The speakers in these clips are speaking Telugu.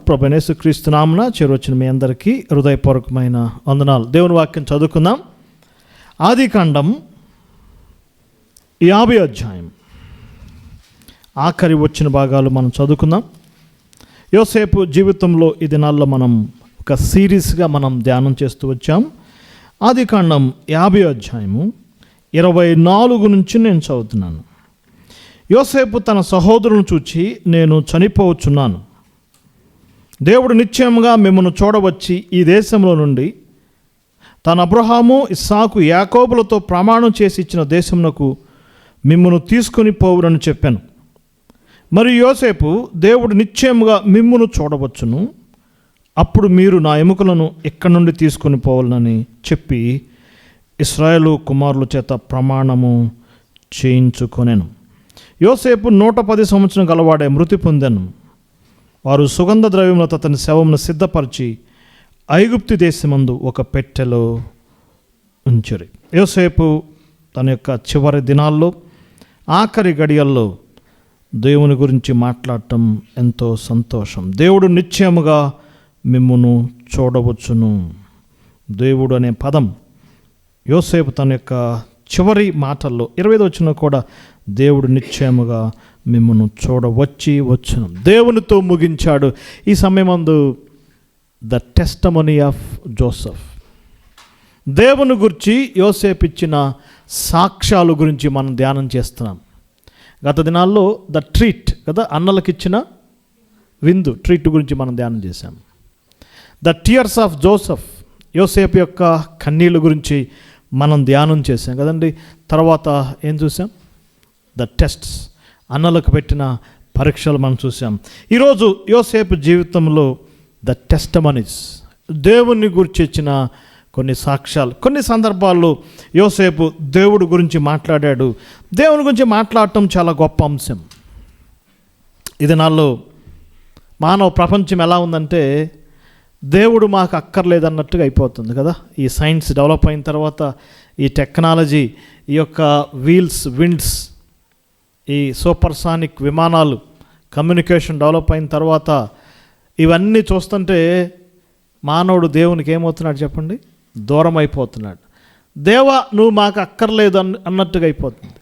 ప్రభువైన యేసుక్రీస్తు నామమున చేరొచ్చిన మీ అందరికీ హృదయపూర్వకమైన వందనాలు. దేవుని వాక్యం చదువుకుందాం. ఆదికాండం 50 అధ్యాయం ఆఖరి వచ్చిన భాగాలు మనం చదువుకుందాం. యోసేపు జీవితంలో ఈ దినాల్లో మనం ఒక సిరీస్గా మనం ధ్యానం చేస్తూ వచ్చాం. ఆదికాండం 50 అధ్యాయము 24 నుంచి నేను చదువుతున్నాను. యోసేపు తన సహోదరులను చూచి, నేను చనిపోవచ్చున్నాను. దేవుడు నిశ్చయముగా మిమ్మల్ని చూడవచ్చి ఈ దేశంలో నుండి తన అబ్రహాము, ఇస్సాకు, యాకోబులతో ప్రమాణం చేసి ఇచ్చిన దేశమునకు మిమ్మల్ని తీసుకొని పోవురని చెప్పాను. మరి యోసేపు, దేవుడు నిశ్చయముగా మిమ్మును చూడవచ్చును, అప్పుడు మీరు నా ఎముకలను ఇక్కడి నుండి తీసుకొని పోవాలని చెప్పి ఇశ్రాయేలు కుమారుల చేత ప్రమాణము చేయించుకొనెను. యోసేపు 110 సంవత్సరం గలవాడే మృతి పొందెను. వారు సుగంధ ద్రవ్యములతో అతని శవమును సిద్ధపరిచి ఐగుప్తు దేశమందు ఒక పెట్టెలో ఉంచిరి. యోసేపు తన యొక్క చివరి దినాల్లో, ఆఖరి గడియల్లో దేవుని గురించి మాట్లాడటం ఎంతో సంతోషం. దేవుడు నిశ్చయముగా మిమ్మును చూడవచ్చును. దేవుడు అనే పదం యోసేపు తన యొక్క చివరి మాటల్లో 25 వచనంలో కూడా దేవుడు నిశ్చయముగా మిమ్మును వచ్చును దేవునితో ముగించాడు. ఈ సమయమందు ద టెస్టమనీ ఆఫ్ జోసెఫ్, దేవుని గురించి యోసేపు ఇచ్చిన సాక్ష్యాల గురించి మనం ధ్యానం చేస్తున్నాం. గత దినాల్లో ద ట్రీట్ కదా, అన్నలకు ఇచ్చిన విందు ట్రీట్ గురించి మనం ధ్యానం చేశాం. ద టియర్స్ ఆఫ్ జోసెఫ్, యోసేపు యొక్క కన్నీళ్ళ గురించి మనం ధ్యానం చేసాం కదండి. తర్వాత ఏం చూసాం? ద టెస్ట్స్, అన్నలకు పెట్టిన పరీక్షలు మనం చూసాం. ఈరోజు యోసేపు జీవితంలో ద టెస్టమనీస్, దేవుని గురించి ఇచ్చిన కొన్ని సాక్ష్యాలు. కొన్ని సందర్భాల్లో యోసేపు దేవుడి గురించి మాట్లాడాడు. దేవుని గురించి మాట్లాడటం చాలా గొప్ప అంశం. ఇది నాలో మానవ ప్రపంచం ఎలా ఉందంటే, దేవుడు మాకు అక్కర్లేదన్నట్టుగా అయిపోతుంది కదా. ఈ సైన్స్ డెవలప్ అయిన తర్వాత, ఈ టెక్నాలజీ, ఈ యొక్క వీల్స్, విండ్స్, ఈ సూపర్సానిక్ విమానాలు, కమ్యూనికేషన్ డెవలప్ అయిన తర్వాత ఇవన్నీ చూస్తుంటే మానవుడు దేవునికి ఏమవుతున్నాడు చెప్పండి? దూరం అయిపోతున్నాడు. దేవా నువ్వు మాకు అక్కర్లేదు అన్నట్టుగా అయిపోతుంది.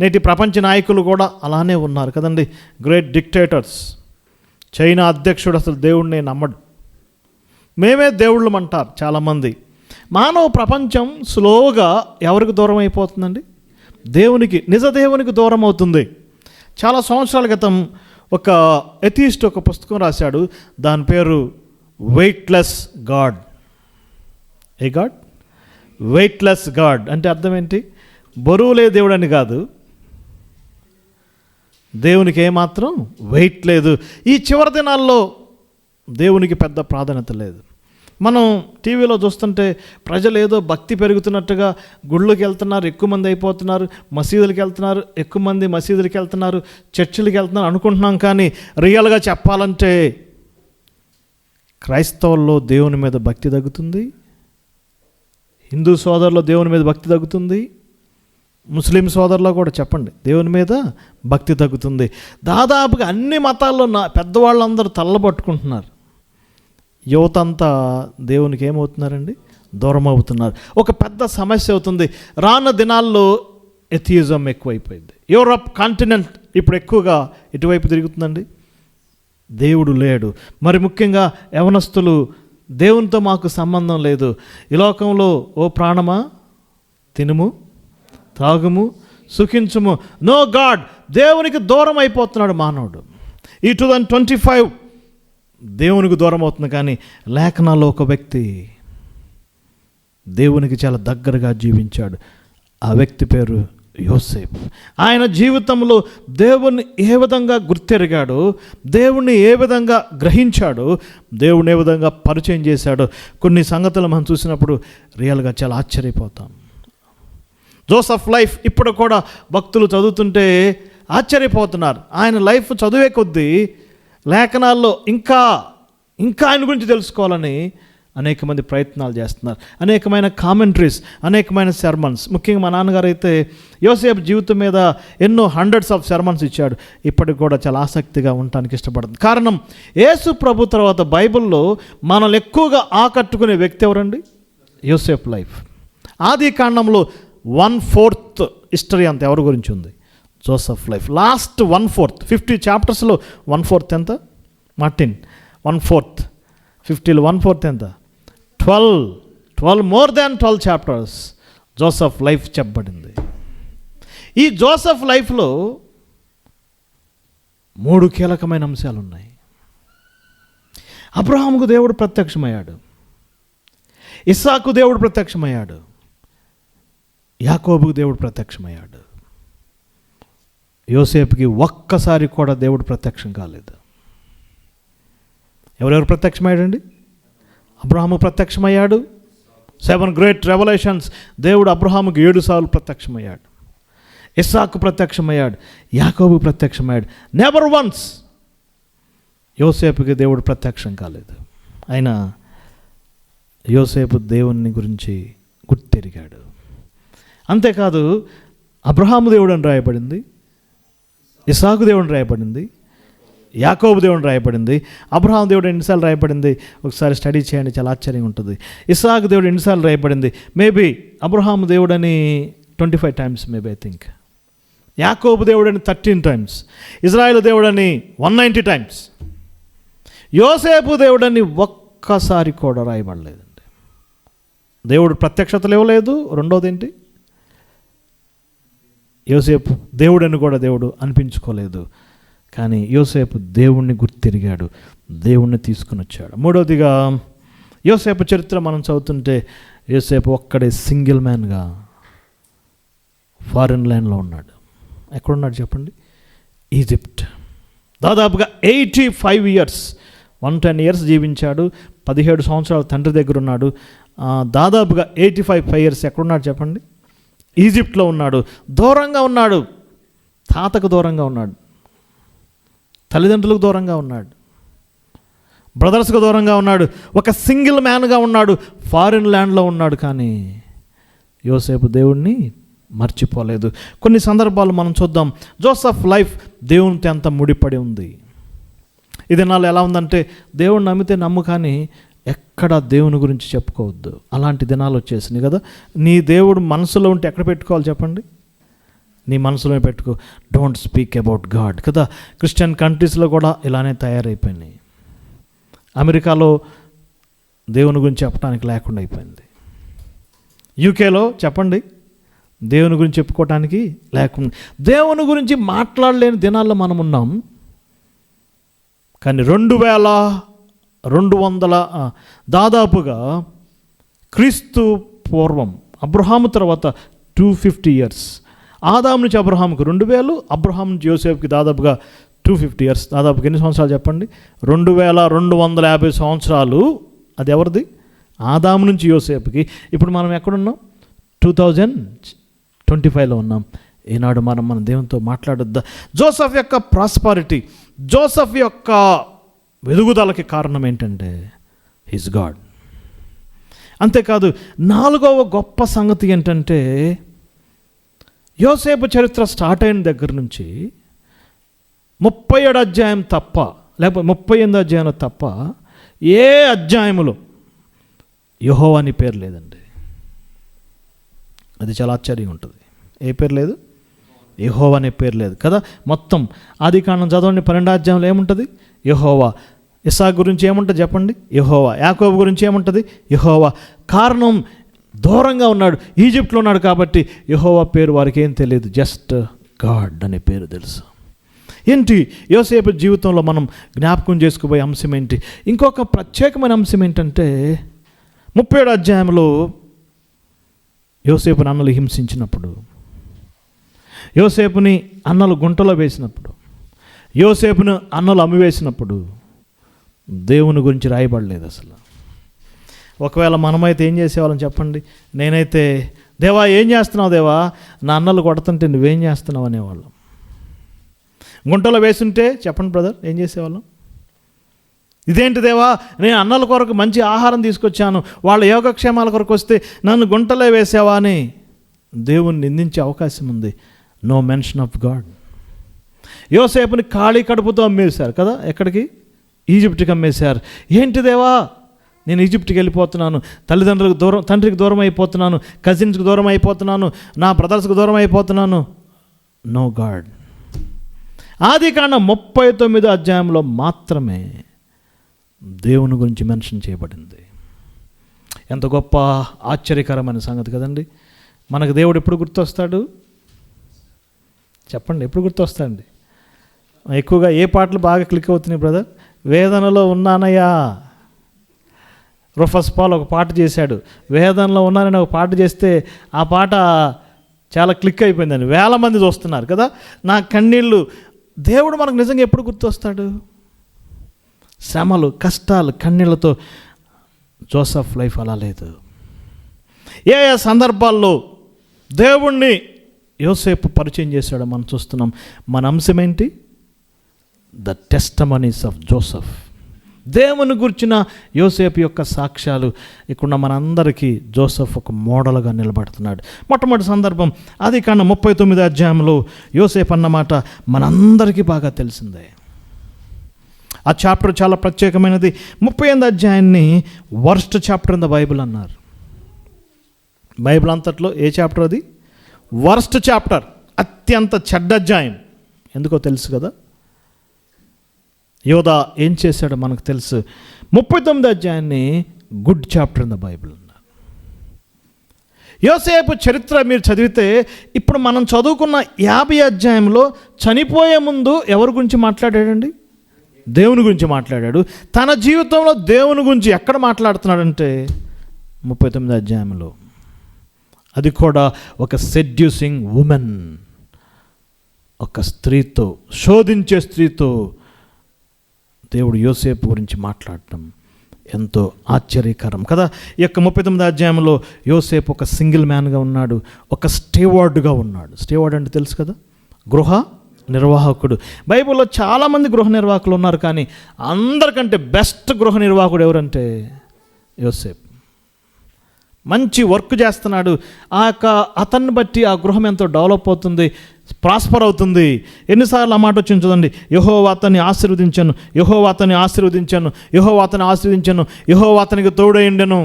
నేటి ప్రపంచ నాయకులు కూడా అలానే ఉన్నారు కదండి. గ్రేట్ డిక్టేటర్స్, చైనా అధ్యక్షుడు అసలు దేవుడిని నమ్మడు, మేమే దేవుళ్ళం అంటారు చాలామంది. మానవ ప్రపంచం స్లోగా ఎవరికి దూరం అయిపోతుందండి? దేవునికి, నిజ దేవునికి దూరం అవుతుంది. చాలా సంవత్సరాల క్రితం ఒక ఎథీస్ట్ ఒక పుస్తకం రాశాడు. దాని పేరు వెయిట్లెస్ గాడ్. ఏ గాడ్? వెయిట్లెస్ గాడ్ అంటే అర్థం ఏంటి? బరువులే దేవుడు అని కాదు, దేవునికి ఏమాత్రం వెయిట్ లేదు. ఈ చివరి దినాల్లో దేవునికి పెద్ద ప్రాధాన్యత లేదు. మనం టీవీలో చూస్తుంటే ప్రజలు ఏదో భక్తి పెరుగుతున్నట్టుగా గుళ్ళకి వెళ్తున్నారు, ఎక్కువ మంది అయిపోతున్నారు, మసీదులకు వెళ్తున్నారు, ఎక్కువ మంది మసీదులకు వెళ్తున్నారు, చర్చిలకు వెళ్తున్నారు అనుకుంటున్నాం. కానీ రియల్గా చెప్పాలంటే క్రైస్తవుల్లో దేవుని మీద భక్తి తగ్గుతుంది, హిందూ సోదరుల్లో దేవుని మీద భక్తి తగ్గుతుంది, ముస్లిం సోదరులో కూడా చెప్పండి దేవుని మీద భక్తి తగ్గుతుంది. దాదాపుగా అన్ని మతాల్లో పెద్దవాళ్ళందరూ తల్లబట్టుకుంటున్నారు. యువత అంతా దేవునికి ఏమవుతున్నారండి? దూరం అవుతున్నారు. ఒక పెద్ద సమస్య అవుతుంది. రానున్న దినాల్లో ఎథియిజం ఎక్కువైపోయింది. యూరప్ కాంటినెంట్ ఇప్పుడు ఎక్కువగా ఇటువైపు తిరుగుతుందండి. దేవుడు లేడు. మరి ముఖ్యంగా యవనస్తులు, దేవునితో మాకు సంబంధం లేదు, ఈ లోకంలో ఓ ప్రాణమా తినుము, త్రాగుము, సుఖించుము, నో గాడ్. దేవునికి దూరం అయిపోతున్నాడు మానవుడు. ఈ 2025 దేవునికి దూరం అవుతుంది. కానీ లేఖనాల్లో ఒక వ్యక్తి దేవునికి చాలా దగ్గరగా జీవించాడు. ఆ వ్యక్తి పేరు యోసేపు. ఆయన జీవితంలో దేవుణ్ణి ఏ విధంగా గుర్తెరిగాడు, దేవుణ్ణి ఏ విధంగా గ్రహించాడు, దేవుణ్ణి ఏ విధంగా పరిచయం చేశాడు, కొన్ని సంగతులు మనం చూసినప్పుడు రియల్గా చాలా ఆశ్చర్యపోతాం. జోసెఫ్ లైఫ్ ఇప్పుడు కూడా భక్తులు చదువుతుంటే ఆశ్చర్యపోతున్నారు. ఆయన లైఫ్ చదివే కొద్దీ లేఖనాల్లో ఇంకా ఆయన గురించి తెలుసుకోవాలని అనేక మంది ప్రయత్నాలు చేస్తున్నారు, అనేకమైన కామెంటరీస్, అనేకమైన సెర్మన్స్. ముఖ్యంగా మా నాన్నగారు అయితే యోసేపు జీవితం మీద ఎన్నో హండ్రెడ్స్ ఆఫ్ సెర్మన్స్ ఇచ్చాడు. ఇప్పటికి కూడా చాలా ఆసక్తిగా ఉండటానికి ఇష్టపడుతుంది. కారణం, యేసు ప్రభు తర్వాత బైబిల్లో మనల్ని ఎక్కువగా ఆకట్టుకునే వ్యక్తి ఎవరండి? యోసేపు లైఫ్. ఆది కాండంలో 1/4 హిస్టరీ అంత ఎవరి గురించి ఉంది? Joseph life. లాస్ట్ 1/4, 50 చాప్టర్స్లో 1/4 ఎంత మార్టిన్? 1/4, 50లో 1/4 ఎంత? 12 more than 12 chapters Joseph life చెప్పబడింది. ఈ జోసెఫ్ లైఫ్లో 3 కీలకమైన అంశాలు ఉన్నాయి. అబ్రహాముకు దేవుడు ప్రత్యక్షమయ్యాడు, ఇస్సాకు దేవుడు ప్రత్యక్షమయ్యాడు, యాకోబుకు దేవుడు ప్రత్యక్షమయ్యాడు. యోసేపుకి ఒక్కసారి కూడా దేవుడు ప్రత్యక్షం కాలేదు. ఎవరెవరు ప్రత్యక్షమయ్యాడండి? అబ్రహాము ప్రత్యక్షమయ్యాడు. 7 గ్రేట్ రెవల్యూషన్స్. దేవుడు అబ్రహాముకి 7 సార్లు ప్రత్యక్షమయ్యాడు. ఇస్సాకు ప్రత్యక్షమయ్యాడు, యాకోబు ప్రత్యక్షమయ్యాడు. నెవర్ వన్స్ యోసేపుకి దేవుడు ప్రత్యక్షం కాలేదు. అయినా యోసేపు దేవుని గురించి గుర్తెరిగాడు. అంతేకాదు, అబ్రహాము దేవుడు అని రాయబడింది, ఇస్సాకు దేవుడు రాయబడింది, యాకోబు దేవుడు రాయబడింది. అబ్రహాం దేవుడు ఎన్నిసార్లు రాయబడింది ఒకసారి స్టడీ చేయండి, చాలా ఆశ్చర్యంగా ఉంటుంది. ఇస్సాకు దేవుడు ఎన్నిసార్లు రాయబడింది? మేబీ అబ్రహాం దేవుడని 25 times మేబీ, ఐ థింక్. యాకోబు దేవుడని 13 times. ఇజ్రాయేల్ దేవుడని 190 times. యోసేపు దేవుడని ఒక్కసారి కూడా రాయబడలేదండి. దేవుడు ప్రత్యక్షతలు ఇవ్వలేదు. రెండోది ఏంటి? యోసేపు దేవుడని కూడా దేవుడు అనిపించుకోలేదు. కానీ యోసేపు దేవుణ్ణి గుర్తిరిగాడు, దేవుణ్ణి తీసుకుని వచ్చాడు. మూడవదిగా, యోసేపు చరిత్ర మనం చదువుతుంటే యోసేపు ఒక్కడే సింగిల్ మ్యాన్గా ఫారిన్ ల్యాండ్లో ఉన్నాడు. ఎక్కడున్నాడు చెప్పండి? ఈజిప్ట్. దాదాపుగా 85 years, 110 years జీవించాడు. 17 సంవత్సరాలు తండ్రి దగ్గర ఉన్నాడు. దాదాపుగా 85 years ఎక్కడున్నాడు చెప్పండి? ఈజిప్ట్లో ఉన్నాడు. దూరంగా ఉన్నాడు, తాతకు దూరంగా ఉన్నాడు, తల్లిదండ్రులకు దూరంగా ఉన్నాడు, బ్రదర్స్కు దూరంగా ఉన్నాడు, ఒక సింగిల్ మ్యాన్గా ఉన్నాడు, ఫారిన్ ల్యాండ్లో ఉన్నాడు. కానీ యోసేపు దేవుణ్ణి మర్చిపోలేదు. కొన్ని సందర్భాలు మనం చూద్దాం. జోసెఫ్ లైఫ్ దేవునితో ఎంత ముడిపడి ఉంది. ఈ దినాలు ఎలా ఉందంటే, దేవుణ్ణి నమ్మితే నమ్ము, కానీ ఎక్కడ దేవుని గురించి చెప్పుకోవద్దు. అలాంటి దినాలు వచ్చేసినాయి కదా. నీ దేవుడు మనసులో ఉంటే ఎక్కడ పెట్టుకోవాలి చెప్పండి? నీ మనసులో పెట్టుకో. డోంట్ స్పీక్ అబౌట్ గాడ్ కదా. క్రిస్టియన్ కంట్రీస్లో కూడా ఇలానే తయారైపోయినాయి. అమెరికాలో దేవుని గురించి చెప్పడానికి లేకుండా అయిపోయింది. యూకేలో చెప్పండి, దేవుని గురించి చెప్పుకోవటానికి లేకుండా, దేవుని గురించి మాట్లాడలేని దినాల్లో మనం ఉన్నాం. కానీ 2200 దాదాపుగా క్రీస్తు పూర్వం, అబ్రహాము తర్వాత 250 years. ఆదాము నుంచి అబ్రహాముకు 2000, అబ్రహాం నుంచి యోసేపుకి దాదాపుగా 250 years. దాదాపుగా ఎన్ని సంవత్సరాలు చెప్పండి? 2250 సంవత్సరాలు. అది ఎవరిది? ఆదాము నుంచి యోసేపుకి. ఇప్పుడు మనం ఎక్కడున్నాం? 2025లో ఉన్నాం. ఈనాడు మన దేవునితో మాట్లాడొద్దా? జోసెఫ్ యొక్క ప్రాస్పారిటీ, జోసెఫ్ యొక్క వెలుగుదలకి కారణం ఏంటంటే హిస్ గాడ్. అంతేకాదు, 4వ గొప్ప సంగతి ఏంటంటే, యోసేపు చరిత్ర స్టార్ట్ అయిన దగ్గర నుంచి 37 అధ్యాయం తప్ప, లేకపోతే 38 అధ్యాయంలో తప్ప ఏ అధ్యాయములో యెహోవా అని పేరు లేదండి. అది చాలా ఆశ్చర్యంగా ఉంటుంది. ఏ పేరు లేదు? యెహోవా అనే పేరు లేదు కదా. మొత్తం ఆదికాండం చదవండి, 12వ అధ్యాయంలో ఏముంటుంది? యెహోవా. ఇస్సాకు గురించి ఏముంటుంది చెప్పండి? యెహోవా. యాకోబు గురించి ఏముంటుంది? యెహోవా. కారణం, దూరంగా ఉన్నాడు, ఈజిప్ట్లో ఉన్నాడు కాబట్టి యెహోవా పేరు వారికి ఏం తెలియదు, జస్ట్ గాడ్ అనే పేరు తెలుసు. ఏంటి యోసేపు జీవితంలో మనం జ్ఞాపకం చేసుకుపోయే అంశం ఏంటి? ఇంకొక ప్రత్యేకమైన అంశం ఏంటంటే, 37వ అధ్యాయంలో యోసేపుని అన్నలు హింసించినప్పుడు, యోసేపుని అన్నలు గుంటలో వేసినప్పుడు, యోసేపును అన్నలు అమ్మివేసినప్పుడు దేవుని గురించి రాయబడలేదు అసలు. ఒకవేళ మనమైతే ఏం చేసేవాళ్ళం చెప్పండి? నేనైతే, దేవా ఏం చేస్తున్నావు దేవా, నా అన్నలు కొడుతుంటే నువ్వేం చేస్తున్నావు అనేవాళ్ళం. గుంటలో వేసుంటే చెప్పండి బ్రదర్, ఏం చేసేవాళ్ళం? ఇదేంటి దేవా, నేను అన్నల కొరకు మంచి ఆహారం తీసుకొచ్చాను, వాళ్ళ యోగక్షేమాల కొరకు వస్తే నన్ను గుంటలే వేసావా అని దేవుని నిందించే అవకాశం ఉంది. No mention of God. యోసేపుని ఖాళీ కడుపుతో అమ్మేశారు కదా, ఎక్కడికి? ఈజిప్ట్కి అమ్మేశారు. ఏంటి దేవా, నేను ఈజిప్ట్కి వెళ్ళిపోతున్నాను, తండ్రికి దూరం అయిపోతున్నాను, కజిన్స్కి దూరం అయిపోతున్నాను, నా బ్రదర్స్కి దూరం అయిపోతున్నాను. No God. ఆదికాండం 39 అధ్యాయంలో మాత్రమే దేవుని గురించి మెన్షన్ చేయబడింది. ఎంత గొప్ప ఆశ్చర్యకరమైన సంగతి కదండి. మనకు దేవుడు ఎప్పుడు గుర్తొస్తాడు చెప్పండి? ఎప్పుడు గుర్తొస్తాడండి? ఎక్కువగా ఏ పాటలు బాగా క్లిక్ అవుతున్నాయి బ్రదర్? వేదనలో ఉన్నానయ్యా. రూఫస్ పాల్ ఒక పాట చేశాడు, వేదనలో ఉన్నానని ఒక పాట చేస్తే ఆ పాట చాలా క్లిక్ అయిపోయిందండి, వేల మంది చూస్తున్నారు కదా. నా కన్నీళ్ళు. దేవుడు మనకు నిజంగా ఎప్పుడు గుర్తొస్తాడు? శ్రమలు, కష్టాలు, కన్నీళ్లతో. జోసెఫ్ లైఫ్ అలా లేదు. ఏ ఏ సందర్భాల్లో దేవుణ్ణి యోసేపు పరిచయం చేశాడో మనం చూస్తున్నాం. మన అంశం ఏంటి? The testimonies of Joseph. దేవుని గురించిన యోసేపు యొక్క సాక్ష్యాలు. ఇక్కడ మనందరికీ జోసెఫ్ ఒక మోడల్గా నిలబడుతున్నాడు. మొట్టమొదటి సందర్భం ఆదికాండం 39 అధ్యాయంలో యోసేపు అన్నమాట మనందరికీ బాగా తెలిసిందే. ఆ చాప్టర్ చాలా ప్రత్యేకమైనది. 38 అధ్యాయాన్ని worst chapter in the Bible అన్నారు. బైబిల్ అంతట్లో ఏ చాప్టర్ అది? వర్స్ట్ చాప్టర్, అత్యంత చెడ్డ అధ్యాయం. ఎందుకో తెలుసు కదా. యోధా ఏం చేశాడో మనకు తెలుసు. 39 అధ్యాయాన్ని good chapter in the Bible అన్నారు. యోసేపు చరిత్ర మీరు చదివితే ఇప్పుడు మనం చదువుకున్న 50 అధ్యాయంలో చనిపోయే ముందు ఎవరి గురించి మాట్లాడాడండి? దేవుని గురించి మాట్లాడాడు. తన జీవితంలో దేవుని గురించి ఎక్కడ మాట్లాడుతున్నాడంటే 39 అధ్యాయంలో. అది కూడా ఒక సెడ్యూసింగ్ ఉమెన్, ఒక స్త్రీతో, శోధించే స్త్రీతో దేవుడు యోసేపు గురించి మాట్లాడటం ఎంతో ఆశ్చర్యకరం కదా. ఈ యొక్క 39 అధ్యాయంలో యోసేపు ఒక సింగిల్ మ్యాన్గా ఉన్నాడు, ఒక స్టేవార్డ్గా ఉన్నాడు. స్టేవార్డ్ అంటే తెలుసు కదా, గృహ నిర్వాహకుడు. బైబిల్లో చాలామంది గృహ నిర్వాహకులు ఉన్నారు, కానీ అందరికంటే బెస్ట్ గృహ నిర్వాహకుడు ఎవరంటే యోసేపు. మంచి వర్క్ చేస్తున్నాడు. ఆ యొక్క అతన్ని బట్టి ఆ గృహం ఎంతో డెవలప్ అవుతుంది, ప్రాస్పర్ అవుతుంది. ఎన్నిసార్లు ఆ మాట వచ్చింది చూడండి. యెహోవా అతన్ని ఆశీర్వదించాను, యెహోవా అతన్ని ఆశీర్వదించాను, యెహోవా అతన్ని ఆశీర్వదించాను, యెహోవా అతనికి తోడైండెను.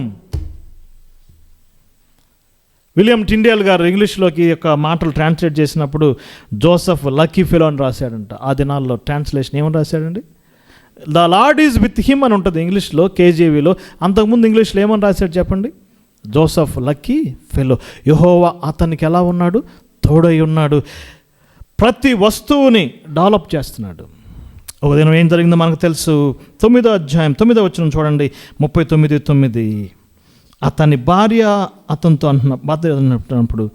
విలియం టిండేల్ గారు ఇంగ్లీష్లోకి యొక్క మాటలు ట్రాన్స్లేట్ చేసినప్పుడు జోసెఫ్ లక్కీ ఫెలో అని రాశాడంట. ఆ దినాల్లో ట్రాన్స్లేషన్ ఏమని రాశాడండి? The Lord is with him అని ఉంటుంది ఇంగ్లీష్లో, కేజీవీలో. అంతకుముందు ఇంగ్లీష్లో ఏమని రాశాడు చెప్పండి? Joseph lucky fellow. యెహోవా అతనికి ఎలా ఉన్నాడు? తోడై ఉన్నాడు. ప్రతి వస్తువుని డెవలప్ చేస్తున్నాడు. ఒక దినం ఏం జరిగిందో మనకు తెలుసు. 9వ అధ్యాయం 9వ వచనం చూడండి. 39:9. అతని భార్య అతనితో అంటున్నప్పుడు,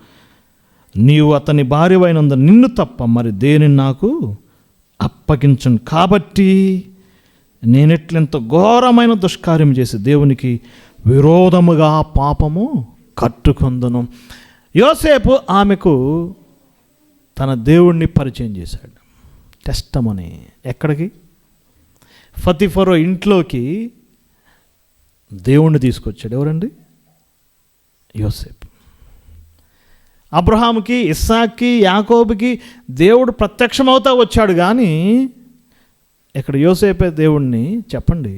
నీవు అతని భార్య అయినందు నిన్ను తప్ప మరి దేనిని నాకు అప్పగించను, కాబట్టి నేనెట్లెంత ఘోరమైన దుష్కార్యం చేసి దేవునికి విరోధముగా పాపము కట్టుకొందును. యోసేపు ఆమెకు తన దేవుణ్ణి పరిచయం చేశాడు. టెస్టమనీ. ఎక్కడికి? ఫతిఫరో ఇంట్లోకి దేవుణ్ణి తీసుకొచ్చాడు. ఎవరండి? యోసేపు. అబ్రహాముకి, ఇస్సాక్కి, యాకోబుకి దేవుడు ప్రత్యక్షమవుతా వచ్చాడు, కానీ ఇక్కడ యోసేపే దేవుణ్ణి చెప్పండి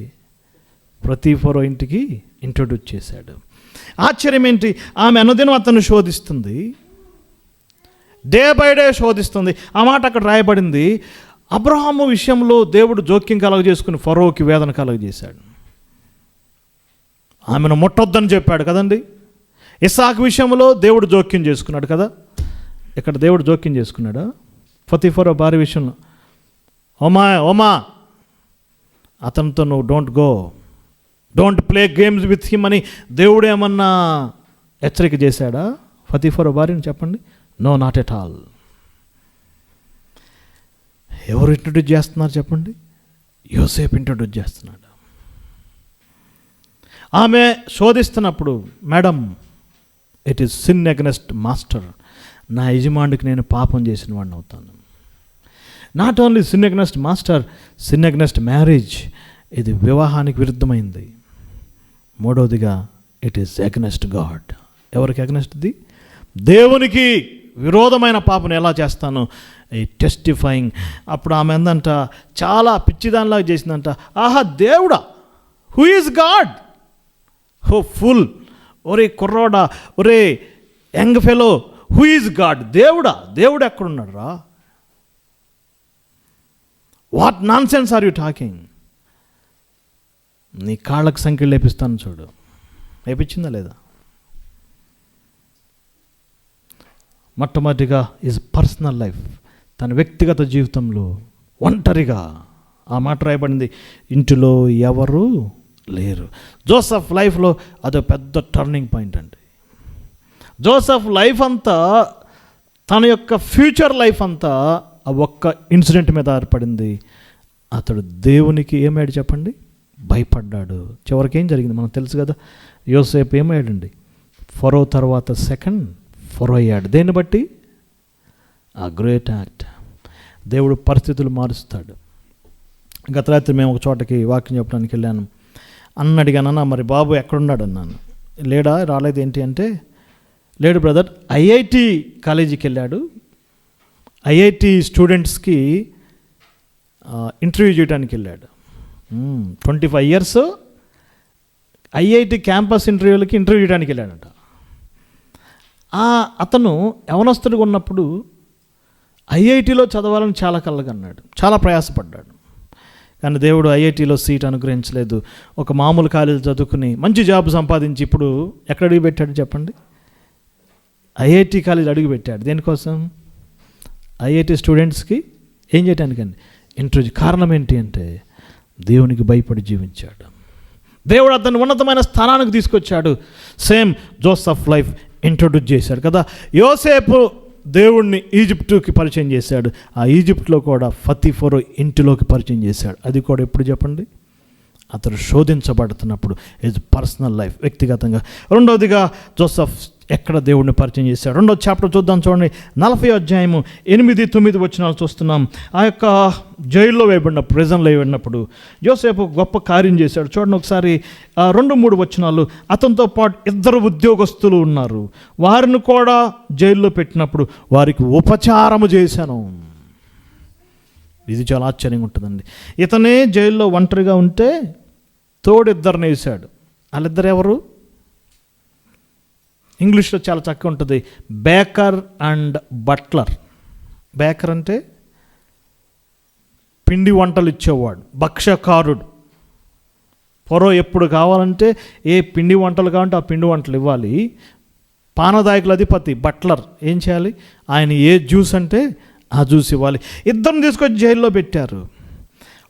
ఫతిఫరో ఇంటికి ఇంట్రొడ్యూస్ చేశాడు. ఆశ్చర్యం ఏంటి? ఆమె అనుదినం అతన్ని శోధిస్తుంది, డే బై డే శోధిస్తుంది. ఆ మాట అక్కడ రాయబడింది. అబ్రహాము విషయంలో దేవుడు జోక్యం కలగజేసుకుని ఫరోకి వేదన కలగజేశాడు. ఆమెను ముట్టొద్దని చెప్పాడు కదండి. ఇస్సాకు విషయంలో దేవుడు జోక్యం చేసుకున్నాడు కదా. ఇక్కడ దేవుడు జోక్యం చేసుకున్నాడా? ఫతిఫరో భార్య విషయంలో, ఓమా అతనితో నువ్వు don't play games with him అని దేవుడు ఏమన్నా హెచ్చరిక చేశాడా ఫతిఫరో భార్యని? చెప్పండి. No, not at all. ఎవరు ఇంట్రొడ్యూస్ చేస్తున్నారు చెప్పండి? యోసేపు ఇంట్రొడ్యూస్ చేస్తున్నాడు. ఆమె శోధిస్తున్నప్పుడు, madam, it is sin against master. నా యజమానుడికి నేను పాపం చేసిన వాడిని అవుతాను. Not only sin against master, sin against marriage. ఇది వివాహానికి విరుద్ధమైంది. మూడవదిగా ఇట్ ఈస్ అగెనెస్ట్ గాడ్. ఎవరికి అగెనెస్ట్? ఇది దేవునికి విరోధమైన పాపను ఎలా చేస్తాను? ఈ టెస్టిఫైయింగ్. అప్పుడు ఆమె అందంట, చాలా పిచ్చిదానిలాగా చేసిందంట, ఆహా దేవుడా, హూ ఈజ్ గాడ్? హో ఫుల్, ఒరే కుర్రోడా, ఒరే young fellow, who is god? దేవుడా? దేవుడు ఎక్కడున్నాడు రా? What nonsense are you talking? నీ కాళ్ళకు సంఖ్యలు లేపిస్తాను చూడు. లేపించిందా లేదా? మొట్టమొదటిగా ఈజ్ పర్సనల్ లైఫ్, తన వ్యక్తిగత జీవితంలో ఒంటరిగా. ఆ మాట రాయబడింది, ఇంటిలో ఎవరు లేరు. జోసెఫ్ లైఫ్లో అదో పెద్ద టర్నింగ్ పాయింట్ అండి. జోసెఫ్ లైఫ్ అంతా, తన యొక్క ఫ్యూచర్ లైఫ్ అంతా ఆ ఒక్క ఇన్సిడెంట్ మీద ఆధారపడింది. అతడు దేవునికి ఏమయ్యాడు చెప్పండి? భయపడ్డాడు. చివరికి ఏం జరిగింది మనకు తెలుసు కదా. యోసేపు ఏమయ్యాడండి? ఫరో తర్వాత సెకండ్ ఫరో అయ్యాడు. దేన్ని బట్టి? ఆ గ్రేట్ యాక్ట్. దేవుడు పరిస్థితులు మారుస్తాడు. గత రాత్రి మేము ఒక చోటకి వాక్యం చెప్పడానికి వెళ్ళాను. అడిగానన్నా, మరి బాబు ఎక్కడున్నాడు అన్నాను. లేడా, రాలేదు ఏంటి అంటే, లేడు బ్రదర్, ఐఐటి కాలేజీకి వెళ్ళాడు. ఐఐటి స్టూడెంట్స్కి ఇంటర్వ్యూ చేయడానికి వెళ్ళాడు. 25 years ఐఐటి క్యాంపస్ ఇంటర్వ్యూలకి ఇంటర్వ్యూ చేయడానికి వెళ్ళాడంట. అతను యవనస్తుడిగా ఉన్నప్పుడు ఐఐటిలో చదవాలని చాలా కలగన్నాడు, చాలా ప్రయాసపడ్డాడు. కానీ దేవుడు ఐఐటిలో సీట్ అనుగ్రహించలేదు. ఒక మామూలు కాలేజీ చదువుకుని మంచి జాబ్ సంపాదించి ఇప్పుడు ఎక్కడ అడుగు పెట్టాడు చెప్పండి? ఐఐటి కాలేజ్ అడుగు పెట్టాడు. దేనికోసం? ఐఐటి స్టూడెంట్స్కి ఏం చేయడానికండి? ఇంటర్వ్యూ. కారణం ఏంటి అంటే దేవునికి భయపడి జీవించాడు. దేవుడు అతన్ని ఉన్నతమైన స్థానానికి తీసుకొచ్చాడు. సేమ్ జోసెఫ్ లైఫ్ ఇంట్రొడ్యూస్ చేశాడు కదా. యోసేపు దేవుణ్ణి ఈజిప్టుకి పరిచయం చేశాడు. ఆ ఈజిప్ట్లో కూడా ఫరో ఇంటిలోకి పరిచయం చేశాడు. అది కూడా ఎప్పుడు చెప్పండి? అతడు శోధించబడుతున్నప్పుడు. ఇది పర్సనల్ లైఫ్, వ్యక్తిగతంగా. రెండవదిగా జోసెఫ్ ఎక్కడ దేవుడిని పరిచయం చేశాడు? రెండో చాప్టర్ చూద్దాం చూడండి. 40వ అధ్యాయము 8-9 వచనాలు చూస్తున్నాం. ఆ యొక్క జైల్లో వేయబడినప్పుడు, ప్రిజన్లో వేయబడినప్పుడు యోసేపు గొప్ప కార్యం చేశాడు. చూడండి ఒకసారి 2-3 వచనాలు. అతనితో పాటు 2 ఉద్యోగస్తులు ఉన్నారు. వారిని కూడా జైల్లో పెట్టినప్పుడు వారికి ఉపచారము చేశాను. ఇది చాలా ఆశ్చర్యంగా ఉంటుందండి. ఇతనే జైల్లో ఒంటరిగా ఉంటే తోడిద్దరిని వేశాడు. వాళ్ళిద్దరు ఎవరు? ఇంగ్లీష్లో చాలా చక్కగా ఉంటుంది, బేకర్ అండ్ బట్లర్. బేకర్ అంటే పిండి వంటలు ఇచ్చేవాడు, భక్ష్యకారుడు. ఫరో ఎప్పుడు కావాలంటే ఏ పిండి వంటలు కావాలంటే ఆ పిండి వంటలు ఇవ్వాలి. పానదాయకుల అధిపతి బట్లర్ ఏం చేయాలి? ఆయన ఏ జ్యూస్ అంటే ఆ జ్యూస్ ఇవ్వాలి. ఇద్దరిని తీసుకొచ్చి జైల్లో పెట్టారు.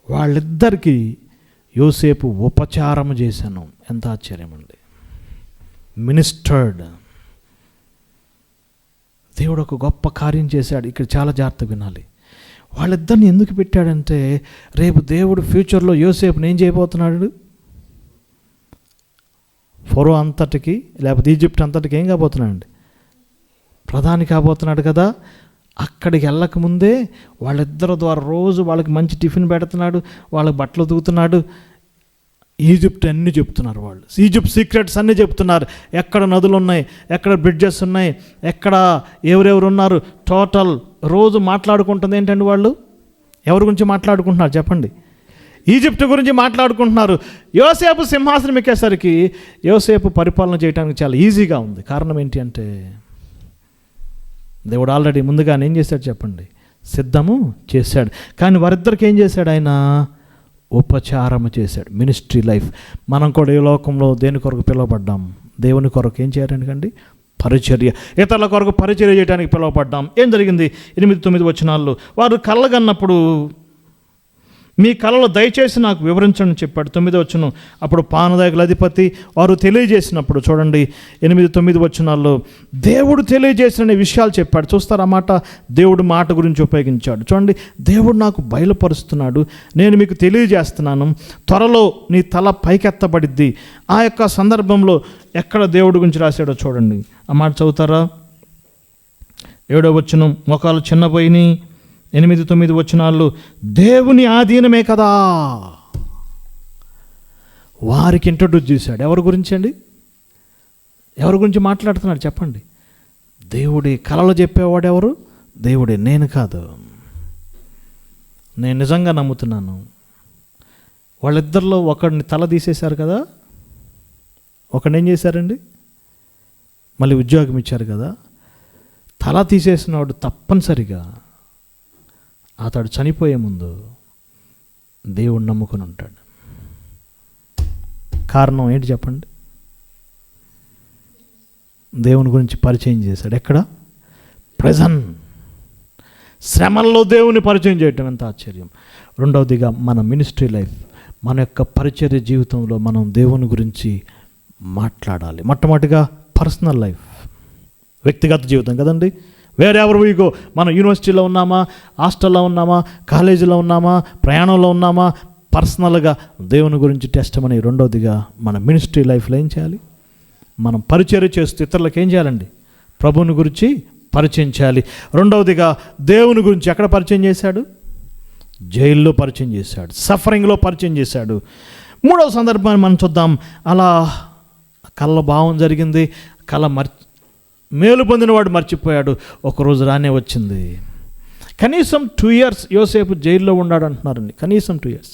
వాళ్ళిద్దరికీ యోసేపు ఉపచారం చేశాను. ఎంత ఆశ్చర్యం అండి. మినిస్టర్డ్. దేవుడు ఒక గొప్ప కార్యం చేశాడు. ఇక్కడ చాలా జాగ్రత్తగా వినాలి. వాళ్ళిద్దరిని ఎందుకు పెట్టాడంటే రేపు దేవుడు ఫ్యూచర్లో యోసేపుని ఏం చేయబోతున్నాడు? ఫరో అంతటికి, లేకపోతే ఈజిప్ట్ అంతటికి ఏం కాబోతున్నాడండి? ప్రధాని కాబోతున్నాడు కదా. అక్కడికి వెళ్ళకముందే వాళ్ళిద్దరి ద్వారా రోజు వాళ్ళకి మంచి టిఫిన్ పెడుతున్నాడు, వాళ్ళకి బట్టలు ఉతుకుతున్నాడు. ఈజిప్ట్ అన్నీ చెప్తున్నారు వాళ్ళు. ఈజిప్ట్ సీక్రెట్స్ అన్నీ చెప్తున్నారు. ఎక్కడ నదులు ఉన్నాయి, ఎక్కడ బ్రిడ్జెస్ ఉన్నాయి, ఎక్కడ ఎవరెవరు ఉన్నారు, టోటల్ రోజు మాట్లాడుకుంటుంది ఏంటండి వాళ్ళు? ఎవరి గురించి మాట్లాడుకుంటున్నారు చెప్పండి? ఈజిప్ట్ గురించి మాట్లాడుకుంటున్నారు. యోసేపు సింహాసనం ఎక్కేసరికి యోసేపు పరిపాలన చేయడానికి చాలా ఈజీగా ఉంది. కారణం ఏంటి అంటే దేవుడు ఆల్రెడీ ముందుగా ఏం చేశాడు చెప్పండి? సిద్ధము చేశాడు. కానీ వారిద్దరికి ఏం చేశాడు? ఆయన ఉపచారము చేశాడు. Ministry life. మనం కూడా ఈ లోకంలో దేని కొరకు పిలువబడ్డాం? దేవుని కొరకు ఏం చేయాలండి? పరిచర్య. ఇతరుల కొరకు పరిచర్య చేయడానికి పిలువబడ్డాం. ఏం జరిగింది? 8-9 వచనాల్లో వారు కళ్ళగన్నప్పుడు మీ కళలో దయచేసి నాకు వివరించండి చెప్పాడు. 9వ వచనం. అప్పుడు పానదాయకుల అధిపతి వారు తెలియజేసినప్పుడు చూడండి 8-9 వచనాల్లో దేవుడు తెలియజేసిన విషయాలు చెప్పాడు. చూస్తారా మాట? దేవుడు మాట గురించి ఉపయోగించాడు. చూడండి, దేవుడు నాకు బయలుపరుస్తున్నాడు, నేను మీకు తెలియజేస్తున్నాను, త్వరలో నీ తల పైకెత్తబడిద్ది. ఆ యొక్క సందర్భంలో ఎక్కడ దేవుడి గురించి రాశాడో చూడండి. ఆ మాట చదువుతారా? 7వ వచనం. మొఖాలు చిన్నపోయినాయి. 8-9 వచనాల్లో దేవుని ఆధీనమే కదా. వారికి ఇంట్రడ్యూస్ చేశాడు. ఎవరి గురించి అండి? ఎవరి గురించి మాట్లాడుతున్నాడు చెప్పండి? దేవుడి కలలు చెప్పేవాడు ఎవరు? దేవుడే, నేను కాదు. నేను నిజంగా నమ్ముతున్నాను. వాళ్ళిద్దరిలో ఒకడిని తల తీసేశారు కదా, ఒకడిని ఏం చేశారండి? మళ్ళీ ఉద్యోగం ఇచ్చారు కదా. తల తీసేసినవాడు తప్పనిసరిగా అతడు చనిపోయే ముందు దేవుడు నమ్ముకొని ఉంటాడు. కారణం ఏంటి చెప్పండి? దేవుని గురించి పరిచయం చేశాడు. ఎక్కడ? ప్రెజెంట్ శ్రమల్లో దేవుని పరిచయం చేయటం ఎంత ఆశ్చర్యం. రెండవదిగా మన మినిస్ట్రీ లైఫ్, మన యొక్క పరిచర్య జీవితంలో మనం దేవుని గురించి మాట్లాడాలి. మొట్టమొదటిగా పర్సనల్ లైఫ్, వ్యక్తిగత జీవితం కదండి. వేరెవరు వీగో, మనం యూనివర్సిటీలో ఉన్నామా, హాస్టల్లో ఉన్నామా, కాలేజీలో ఉన్నామా, ప్రయాణంలో ఉన్నామా, పర్సనల్గా దేవుని గురించి టెస్టిమనీ. రెండవదిగా మన మినిస్ట్రీ లైఫ్లో ఏం చేయాలి? మనం పరిచర్య చేస్తూ ఇతరులకు ఏం చేయాలండి? ప్రభువుని గురించి పరిచయం చేయాలి. రెండవదిగా దేవుని గురించి ఎక్కడ పరిచయం చేశాడు? జైల్లో పరిచయం చేశాడు, సఫరింగ్లో పరిచయం చేశాడు. మూడవ సందర్భాన్ని మనం చూద్దాం. అలా కళ్ళ భావం జరిగింది, కళ మేలు పొందినవాడు మర్చిపోయాడు. ఒకరోజు రానే వచ్చింది. కనీసం 2 years యోసేపు జైల్లో ఉన్నాడు అంటున్నారండి. కనీసం 2 years.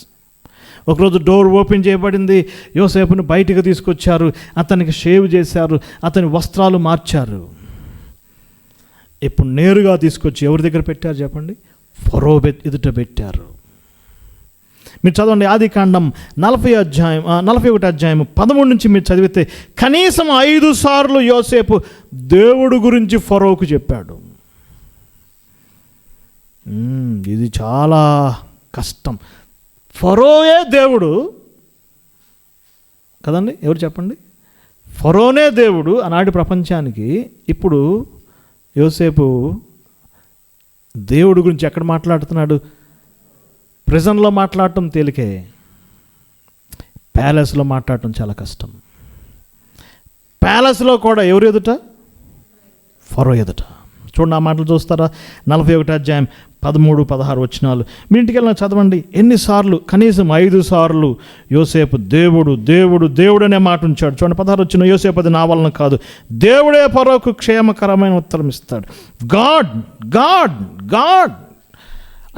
ఒకరోజు డోర్ ఓపెన్ చేయబడింది, యోసేపుని బయటకు తీసుకొచ్చారు, అతనికి షేవ్ చేశారు, అతని వస్త్రాలు మార్చారు. ఇప్పుడు నేరుగా తీసుకొచ్చి ఎవరి దగ్గర పెట్టారు చెప్పండి? ఫరో ఎదుట పెట్టారు. మీరు చదవండి, ఆదికాండం 41 అధ్యాయం 13 నుంచి మీరు చదివితే కనీసం 5 సార్లు యోసేపు దేవుడు గురించి ఫరోకు చెప్పాడు. ఇది చాలా కష్టం. ఫరోయే దేవుడు కదండి, ఎవరు చెప్పండి? ఫరోనే దేవుడు ఆనాటి ప్రపంచానికి. ఇప్పుడు యోసేపు దేవుడి గురించి ఎక్కడ మాట్లాడుతున్నాడు? ప్రిజన్లో మాట్లాడటం తేలికే, ప్యాలెస్లో మాట్లాడటం చాలా కష్టం. ప్యాలెస్లో కూడా ఎవరు ఎదుట? ఫరో ఎదుట. చూడండి, ఆ మాటలు చూస్తారా? 41 అధ్యాయం 13-16 వచనాలు మీ ఇంటికి వెళ్ళిన చదవండి. ఎన్నిసార్లు? కనీసం 5 సార్లు యోసేపు దేవుడు దేవుడు దేవుడు అనే మాట ఉంచాడు. చూడండి 16 వచ్చిన, యోసేపు అది నా వలన కాదు, దేవుడే ఫరోకు క్షేమకరమైన ఉత్తరం ఇస్తాడు. గాడ్ గాడ్ గాడ్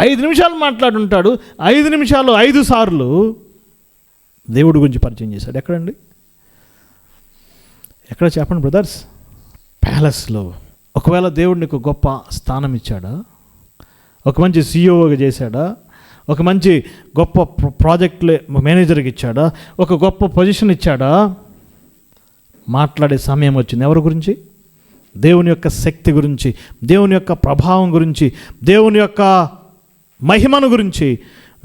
5 నిమిషాలు మాట్లాడుంటాడు. 5 నిమిషాలు 5 సార్లు దేవుడి గురించి పరిచయం చేశాడు. ఎక్కడండి? ఎక్కడ చెప్పండి బ్రదర్స్? ప్యాలెస్లో. ఒకవేళ దేవుడు నీకు గొప్ప స్థానం ఇచ్చాడా? ఒక మంచి సీఈఓగా చేశాడా? ఒక మంచి గొప్ప ప్రాజెక్టులే మేనేజర్కి ఇచ్చాడా? ఒక గొప్ప పొజిషన్ ఇచ్చాడా? మాట్లాడే సమయం వచ్చింది. ఎవరి గురించి? దేవుని యొక్క శక్తి గురించి, దేవుని యొక్క ప్రభావం గురించి, దేవుని యొక్క మహిమను గురించి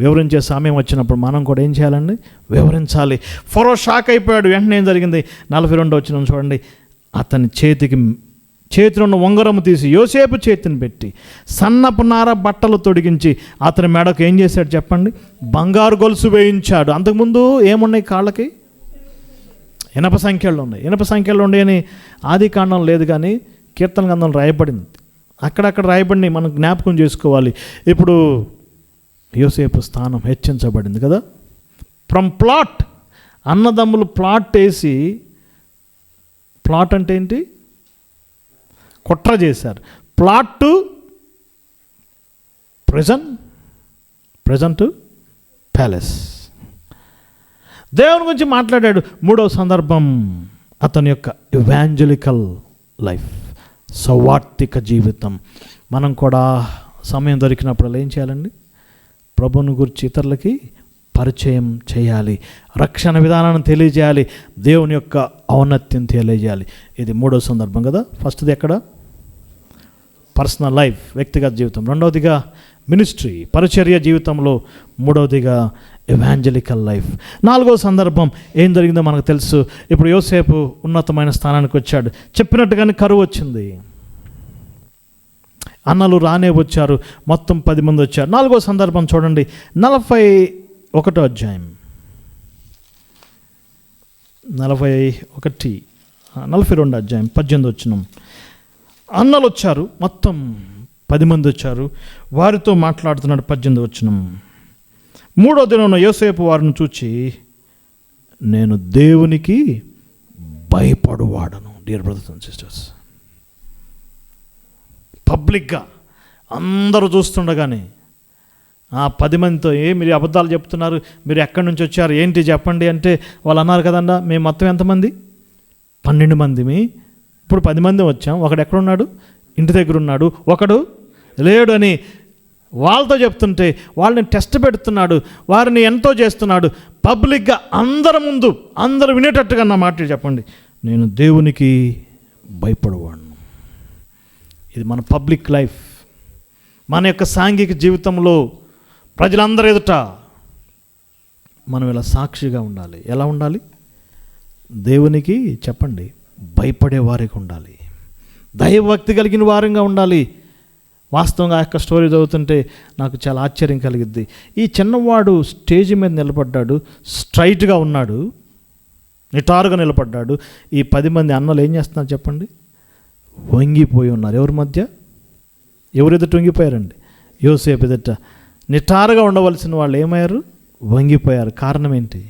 వివరించే సమయం వచ్చినప్పుడు మనం కూడా ఏం చేయాలండి? వివరించాలి. ఫరో షాక్ అయిపోయాడు. వెంటనే ఏం జరిగింది? 42 వచ్చిన చూడండి. అతని చేతిలో ఉన్న ఉంగరము తీసి యోసేపు చేతిని పెట్టి సన్నపు నార బట్టలు తొడిగించి అతని మెడకు ఏం చేశాడు చెప్పండి? బంగారు గొలుసు వేయించాడు. అంతకుముందు ఏమున్నాయి? కాళ్ళకి ఇనప సంఖ్యలు ఉన్నాయి. ఇనప సంఖ్యలు ఉండేని ఆదికాండం లేదు, కానీ కీర్తన గ్రంథం రాయబడింది. అక్కడక్కడ రాయబడిని మనం జ్ఞాపకం చేసుకోవాలి. ఇప్పుడు యోసేపు స్థానం హెచ్చించబడింది కదా. ఫ్రమ్ ప్లాట్, అన్నదమ్ములు ప్లాట్ వేసి, ప్లాట్ అంటే ఏంటి? కుట్ర చేశారు. Plot to present palace. దేవుని గురించి మాట్లాడాడు. మూడవ సందర్భం అతని యొక్క ఇవాంజలికల్ లైఫ్, సౌవార్తిక జీవితం. మనం కూడా సమయం దొరికినప్పుడు ఏం చేయాలండి? ప్రభువుని గురించి ఇతరులకి పరిచయం చేయాలి, రక్షణ విధానాన్ని తెలియజేయాలి, దేవుని యొక్క ఔన్నత్యం తెలియజేయాలి. ఇది మూడవ సందర్భం కదా. ఫస్ట్ది ఎక్కడ? పర్సనల్ లైఫ్, వ్యక్తిగత జీవితం. రెండవదిగా మినిస్ట్రీ, పరిచర్య జీవితంలో. మూడవదిగా ఎవాంజలికల్ లైఫ్. నాలుగవ సందర్భం ఏం జరిగిందో మనకు తెలుసు. ఇప్పుడు యోసేపు ఉన్నతమైన స్థానానికి వచ్చాడు. చెప్పినట్టుగానే కరువు వచ్చింది. అన్నలు రానే వచ్చారు, మొత్తం 10 మంది వచ్చారు. నాలుగో సందర్భం చూడండి, 41 అధ్యాయం 42 అధ్యాయం 18 వచనం. అన్నలు వచ్చారు, మొత్తం 10 మంది వచ్చారు, వారితో మాట్లాడుతున్నాడు. 18 వచనం. 3వ దినం యోసేపు వారిని చూచి నేను దేవునికి భయపడువాడను. డియర్ బ్రదర్స్ అండ్ సిస్టర్స్, పబ్లిక్గా అందరూ చూస్తుండగానే 10 మందితో మీరు అబద్ధాలు చెప్తున్నారు, మీరు ఎక్కడి నుంచి వచ్చారు, ఏంటి చెప్పండి అంటే వాళ్ళు అన్నారు కదండా, మేము మొత్తం ఎంతమంది 12 మందిమి, ఇప్పుడు 10 మంది వచ్చాం, ఒకడు ఎక్కడున్నాడు, ఇంటి దగ్గర ఉన్నాడు, ఒకడు లేడు అని వాళ్ళతో చెప్తుంటే వాళ్ళని టెస్ట్ పెడుతున్నాడు, వారిని ఎంతో చేస్తున్నాడు. పబ్లిక్గా అందరి ముందు అందరూ వినేటట్టుగా నా మాట చెప్పండి, నేను దేవునికి భయపడవాడును. ఇది మన పబ్లిక్ లైఫ్, మన యొక్క సాంఘిక జీవితంలో ప్రజలందరూ ఎదుట మనం ఇలా సాక్షిగా ఉండాలి. ఎలా ఉండాలి? దేవునికి చెప్పండి భయపడే వారికి ఉండాలి, దైవభక్తి కలిగిన వారంగా ఉండాలి. వాస్తవంగా ఆ యొక్క స్టోరీ చదువుతుంటే నాకు చాలా ఆశ్చర్యం కలిగిద్ది. ఈ చిన్నవాడు స్టేజ్ మీద నిలబడ్డాడు, స్ట్రైట్గా ఉన్నాడు, నిటారుగా నిలబడ్డాడు. ఈ 10 మంది అన్నలు ఏం చేస్తున్నారు చెప్పండి? వంగిపోయి ఉన్నారు. ఎవరి మధ్య? ఎవరు ఎదుట వంగిపోయారండి? యోసేపు ఎదుట. నిటారుగా ఉండవలసిన వాళ్ళు ఏమయ్యారు? వంగిపోయారు. కారణం ఏంటి?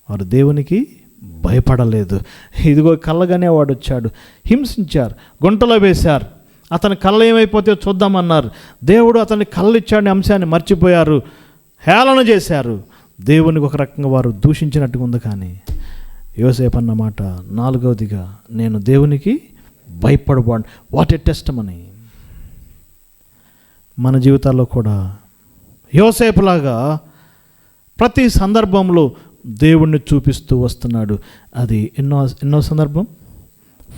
వారు దేవునికి భయపడలేదు. ఇదిగో కళ్ళగానే వాడు వచ్చాడు, హింసించారు, గుంటలో వేశారు, అతని కళ్ళ ఏమైపోతే చూద్దామన్నారు. దేవుడు అతని కళ్ళు ఇచ్చాడని అంశాన్ని మర్చిపోయారు, హేళన చేశారు. దేవునికి ఒక రకంగా వారు దూషించినట్టుగా ఉంది. కానీ యోసేపు అన్నమాట 4వదిగా నేను దేవునికి భయపడబోను. What a testimony. మన జీవితాల్లో కూడా యోసేపులాగా ప్రతి సందర్భంలో దేవుణ్ణి చూపిస్తూ వస్తున్నాడు. అది ఎన్నో సందర్భం?